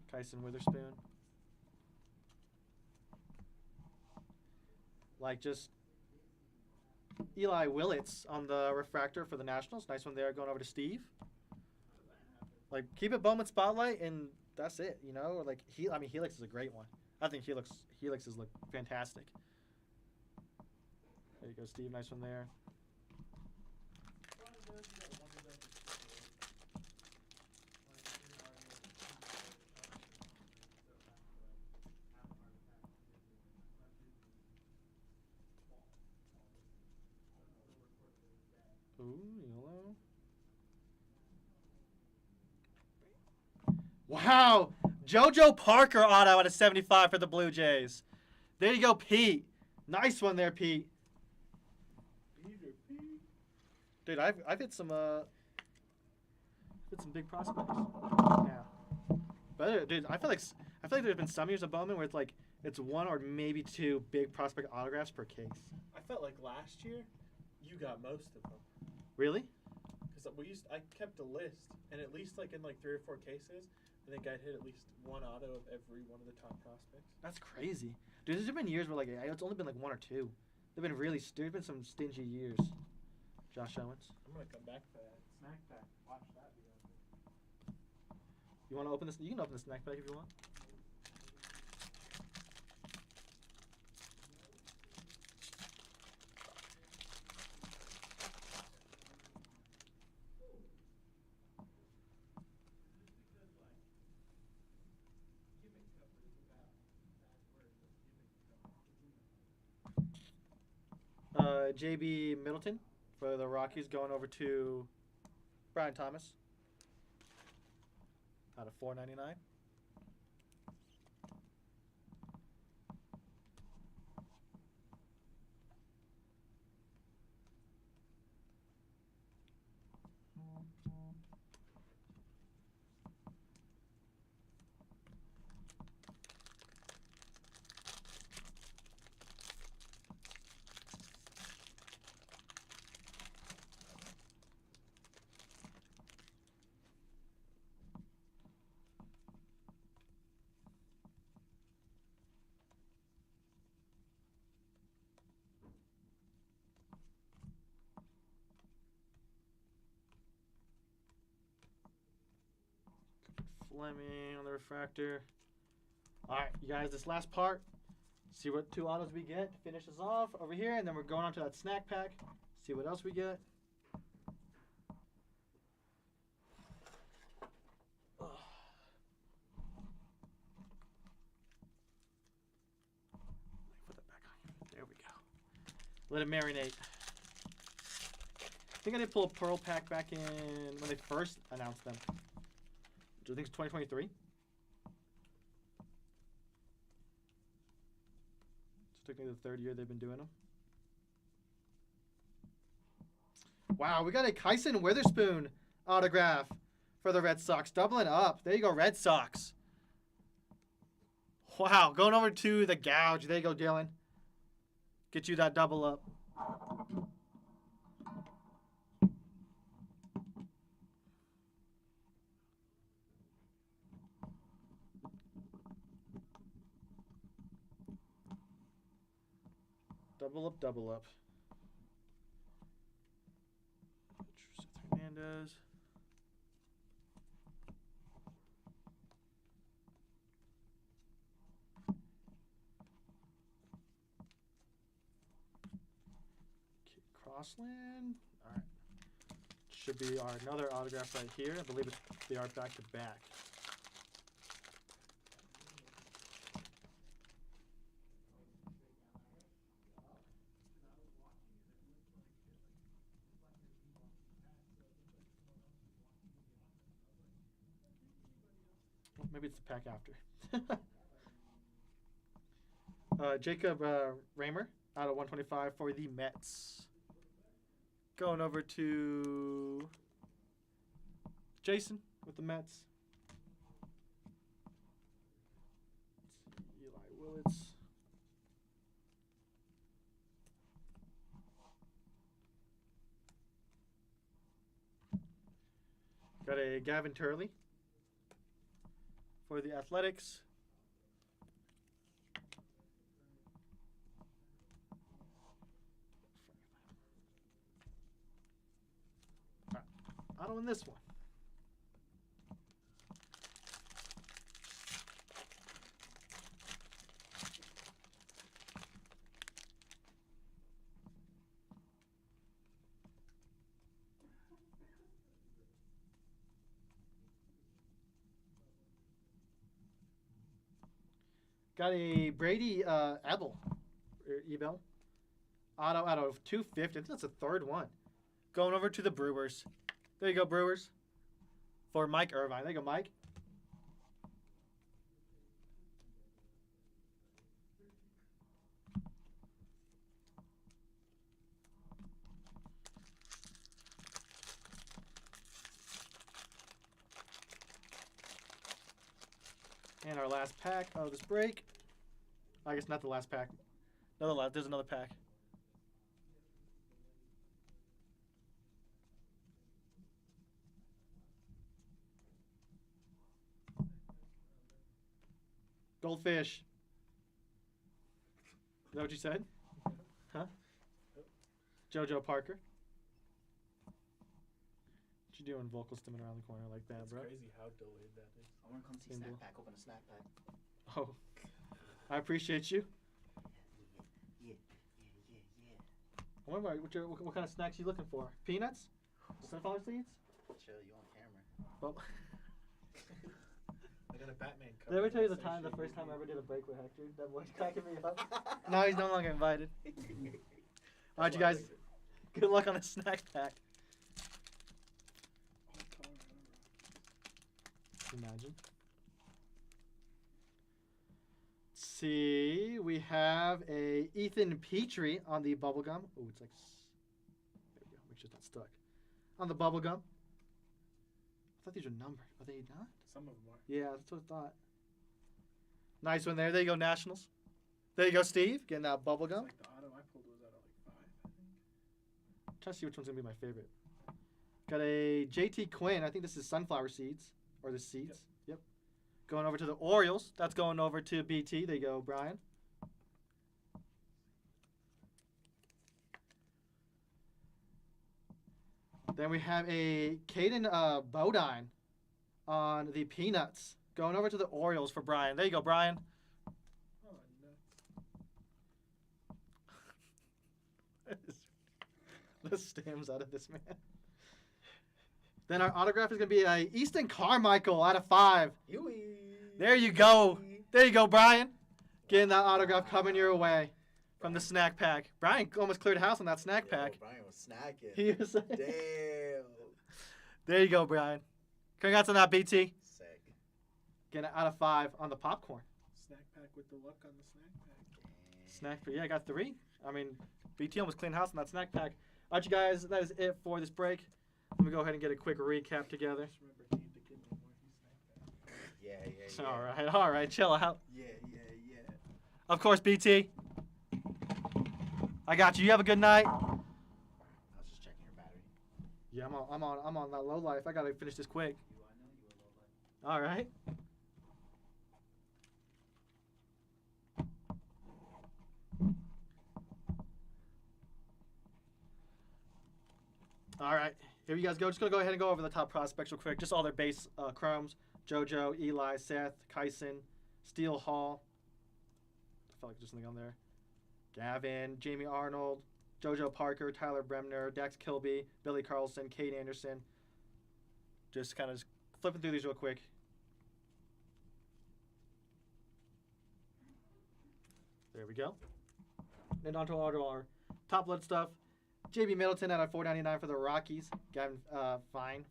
Kyson Witherspoon. Like just Eli Willits on the refractor for the Nationals. Nice one there. Going over to Steve. Like keep it Bowman spotlight and that's it. You know, like Helix is a great one. I think Helixes look fantastic. There you go, Steve. Nice one there. Ooh, yellow. Wow! JoJo Parker auto out of 75 for the Blue Jays. There you go, Pete. Nice one there, Pete. Dude, I've hit some big prospects. Yeah. But dude, I feel like there's been some years of Bowman where it's one or maybe two big prospect autographs per case. I felt like last year you got most of them. Really? Because I kept a list, and at least like in like 3 or 4 cases, I think I'd hit at least one auto of every one of the top prospects. That's crazy, dude. There's been years where like it's only been like 1 or 2. There's been some stingy years. Josh Owens. I'm gonna come back for that snack pack. Watch that video. You want to open this? You can open the snack bag if you want. JB Middleton for the Rockies going over to Brian Thomas out of $4.99. Fleming on the refractor. All right, you guys, this last part. See what 2 autos we get to finish us off over here, and then we're going on to that snack pack. See what else we get. Put that back on. There we go. Let it marinate. I think I did pull a Pearl pack back in when they first announced them. I think it's 2023. It's technically the 3rd year they've been doing them. Wow, we got a Kyson Witherspoon autograph for the Red Sox. Doubling up. There you go, Red Sox. Wow, going over to the Gouge. There you go, Dylan. Get you that double up. Double up, double up. Seth Hernandez. Crossland. All right. Should be our another autograph right here. I believe they are back to back. Maybe it's the pack after. Jacob Raymer out of 125 for the Mets. Going over to Jason with the Mets. Eli Willits. Got a Gavin Turley for the Athletics. All right. I don't win this one. Got a Brady Ebel. Ebel. Auto out of 250. I think that's the 3rd one. Going over to the Brewers. There you go, Brewers. For Mike Irvine. There you go, Mike. And our last pack of this break. I guess not the last pack. There's another pack. Goldfish. Is that what you said? Huh? JoJo Parker. What you you doing vocal stimming around the corner like that, It's bro? crazy how delayed that is. I want to come see Single. Snack Pack. Open a Snack Pack. Oh, I appreciate you. Yeah. I wonder what kind of snacks you looking for? Peanuts? Sunflower seeds? Chill, you on camera. Well, I got a Batman cover. did I ever tell you the Say time, the shit first you time I need. ever did a break with Hector? That boy's cracking me up. Now he's no longer invited. All right, you That's why I guys. like it. Good luck on the snack pack. Imagine. Let's see, we have a Ethan Petrie on the bubblegum. Oh, it's like, there we go. Make sure it's not stuck. On the bubblegum. I thought these were numbered. Are they not? Some of them are. Yeah, that's what I thought. Nice one there. There you go, Nationals. There you go, Steve. Getting that It's bubblegum. like the auto I pulled was out of like 5, I think. Trying to see which one's going to be my favorite. Got a JT Quinn. I think this is sunflower seeds. Or the seeds. Yep. Going over to the Orioles. That's going over to BT. There you go, Brian. Then we have a Caden Bodine on the Peanuts. Going over to the Orioles for Brian. There you go, Brian. Oh, nuts. The stems out of this man. Then our autograph is going to be a Easton Carmichael out of 5. There you go. There you go, Brian. Getting that autograph coming your way from the snack pack. Brian almost cleared house on that snack pack. Brian was snacking. He was Damn. There you go, Brian. Congrats on that, BT. Sick. Getting it out of 5 on the popcorn. Snack pack with the luck on the snack pack. Snack pack. Yeah, I got 3. I mean, BT almost cleaned house on that snack pack. All right, you guys, that is it for this break. Let me go ahead and get a quick recap together. Just remember to eat the kid no more if you snack pack. Yeah. All right, chill out. Yeah. Of course, BT. I got you. You have a good night. I was just checking your battery. Yeah, I'm on that low life. I gotta finish this quick. I know you were low life. All right. All right. Here you guys go. Just gonna go ahead and go over the top prospects real quick. Just all their base chromes: JoJo, Eli, Seth, Kyson, Steele Hall. I felt like there's something on there. Gavin, Jamie Arnold, JoJo Parker, Tyler Bremner, Dax Kilby, Billy Carlson, Kate Anderson. Just kind of flipping through these real quick. There we go. Then on to our top load stuff. JB Middleton out of 499 for the Rockies. Gavin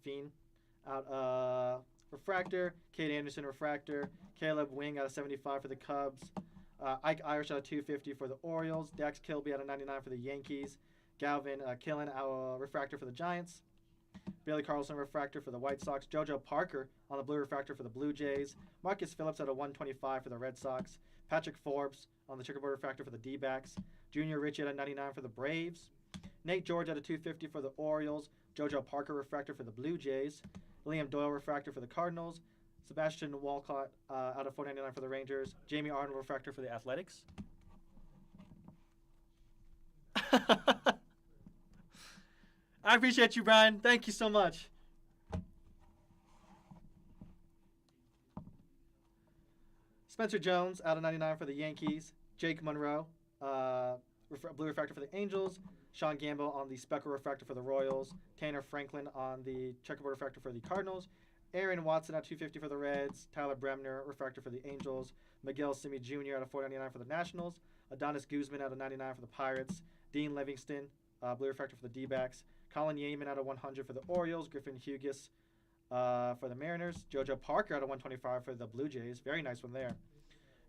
Fiend out Refractor. Kate Anderson Refractor. Caleb Wing out of 75 for the Cubs. Ike Irish out of 250 for the Orioles. Dax Kilby out of 99 for the Yankees. Galvin Killen out Refractor for the Giants. Billy Carlson Refractor for the White Sox. JoJo Parker on the Blue Refractor for the Blue Jays. Marcus Phillips out of 125 for the Red Sox. Patrick Forbes on the checkerboard refractor for the D-backs. Junior Richie out of 99 for the Braves. Nate George out of 250 for the Orioles. JoJo Parker refractor for the Blue Jays. Liam Doyle refractor for the Cardinals. Sebastian Walcott out of 499 for the Rangers. Jamie Arnold refractor for the Athletics. I appreciate you, Brian. Thank you so much. Spencer Jones out of 99 for the Yankees. Jake Monroe, blue refractor for the Angels. Sean Gamble on the Speckle refractor for the Royals. Tanner Franklin on the checkerboard refractor for the Cardinals. Aaron Watson at 250 for the Reds. Tyler Bremner refractor for the Angels. Miguel Simi Jr. out of 499 for the Nationals. Adonis Guzman out of 99 for the Pirates. Dean Livingston, blue refractor for the D-backs. Colin Yeaman out of 100 for the Orioles. Griffin Hughes for the Mariners. JoJo Parker out of 125 for the Blue Jays. Very nice one there.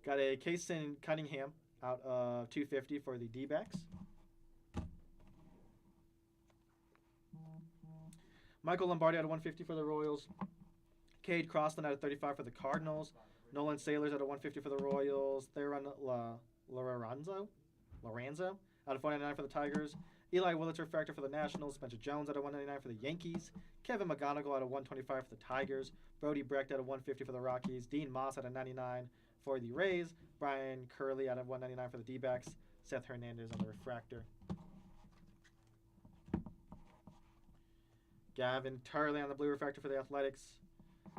Got a Kason Cunningham out of 250 for the D-backs. Michael Lombardi out of 150 for the Royals. Cade Crossland out of 35 for the Cardinals. Nolan Sailors out of 150 for the Royals. Theron Lorenzo out of 499 for the Tigers. Eli Willits refractor for the Nationals. Spencer Jones out of 199 for the Yankees. Kevin McGonigal out of 125 for the Tigers. Brody Brecht out of 150 for the Rockies. Dean Moss out of 99 for the Rays. Brian Curley out of 199 for the D-backs. Seth Hernandez on the refractor. Gavin Turley on the blue refractor for the Athletics.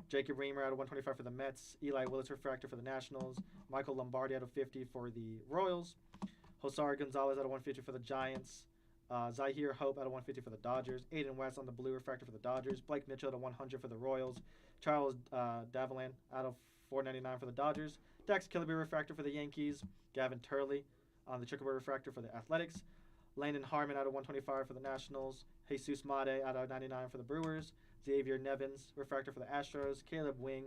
Jacob Reamer out of 125 for the Mets. Eli Willis refractor for the Nationals. Michael Lombardi out of 50 for the Royals. Josar Gonzalez out of 150 for the Giants. Zahir Hope out of 150 for the Dodgers. Aiden West on the blue refractor for the Dodgers. Blake Mitchell out of 100 for the Royals. Charles Davalin out of 499 for the Dodgers. Dax Killeby refractor for the Yankees. Gavin Turley on the checkerboard refractor for the Athletics. Landon Harmon out of 125 for the Nationals. Jesus Made out of 99 for the Brewers. Xavier Nevins refractor for the Astros. Caleb Wing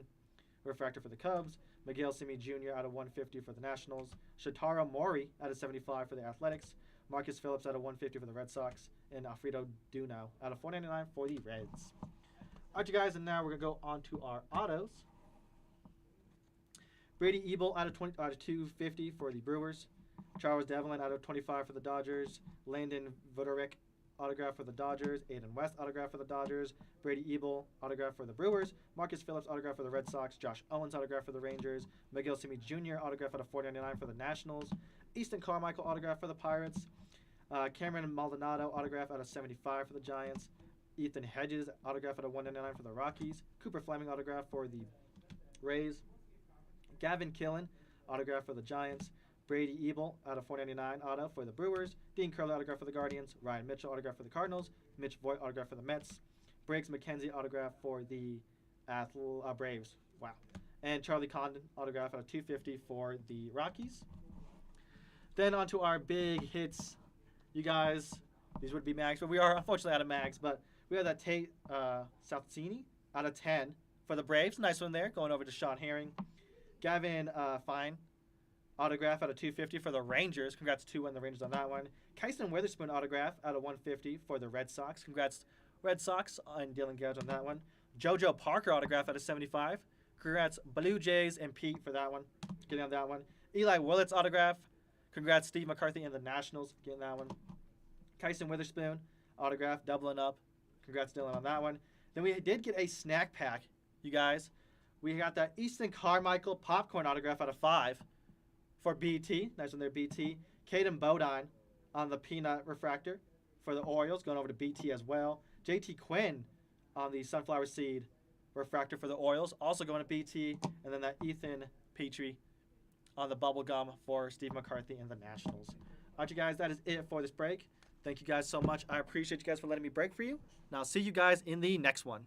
refractor for the Cubs. Miguel Simi Jr. out of 150 for the Nationals. Shotaro Mori out of 75 for the Athletics. Marcus Phillips out of 150 for the Red Sox. And Alfredo Duno out of 499 for the Reds. All right, you guys, and now we're going to go on to our autos. Brady Ebel out of 250 for the Brewers. Charles Devlin out of 25 for the Dodgers. Landon Vodorek autograph for the Dodgers. Aiden West autograph for the Dodgers. Brady Ebel autograph for the Brewers. Marcus Phillips autograph for the Red Sox. Josh Owens autograph for the Rangers. Miguel Simi Jr. autograph out of 499 for the Nationals. Easton Carmichael autograph for the Pirates. Cameron Maldonado autograph out of 75 for the Giants. Ethan Hedges autograph out of 199 for the Rockies. Cooper Fleming autograph for the Rays. Gavin Killen autograph for the Giants. Brady Ebel out of 499 auto for the Brewers. Dean Curley autograph for the Guardians. Ryan Mitchell autograph for the Cardinals. Mitch Voigt autograph for the Mets. Briggs McKenzie autograph for the Braves. Wow. And Charlie Condon autograph out of 250 for the Rockies. Then on to our big hits. You guys, these would be mags, but we are unfortunately out of mags. But we have that Tate Salcini out of 10 for the Braves. Nice one there. Going over to Sean Herring. Gavin Fine autograph out of 250 for the Rangers. Congrats to the Rangers on that one. Kyson Witherspoon autograph out of 150 for the Red Sox. Congrats Red Sox and Dylan Gage on that one. JoJo Parker autograph out of 75. Congrats Blue Jays and Pete for that one. Getting on that one. Eli Willits autograph. Congrats Steve McCarthy and the Nationals. Getting that one. Kyson Witherspoon autograph doubling up. Congrats Dylan on that one. Then we did get a snack pack, you guys. We got that Easton Carmichael popcorn autograph out of 5 for BT. Nice one there, BT. Caden Bodine on the peanut refractor for the Orioles, going over to BT as well. JT Quinn on the sunflower seed refractor for the Orioles, also going to BT. And then that Ethan Petrie on the bubble gum for Steve McCarthy and the Nationals. All right, you guys, that is it for this break. Thank you guys so much. I appreciate you guys for letting me break for you. And I'll see you guys in the next one.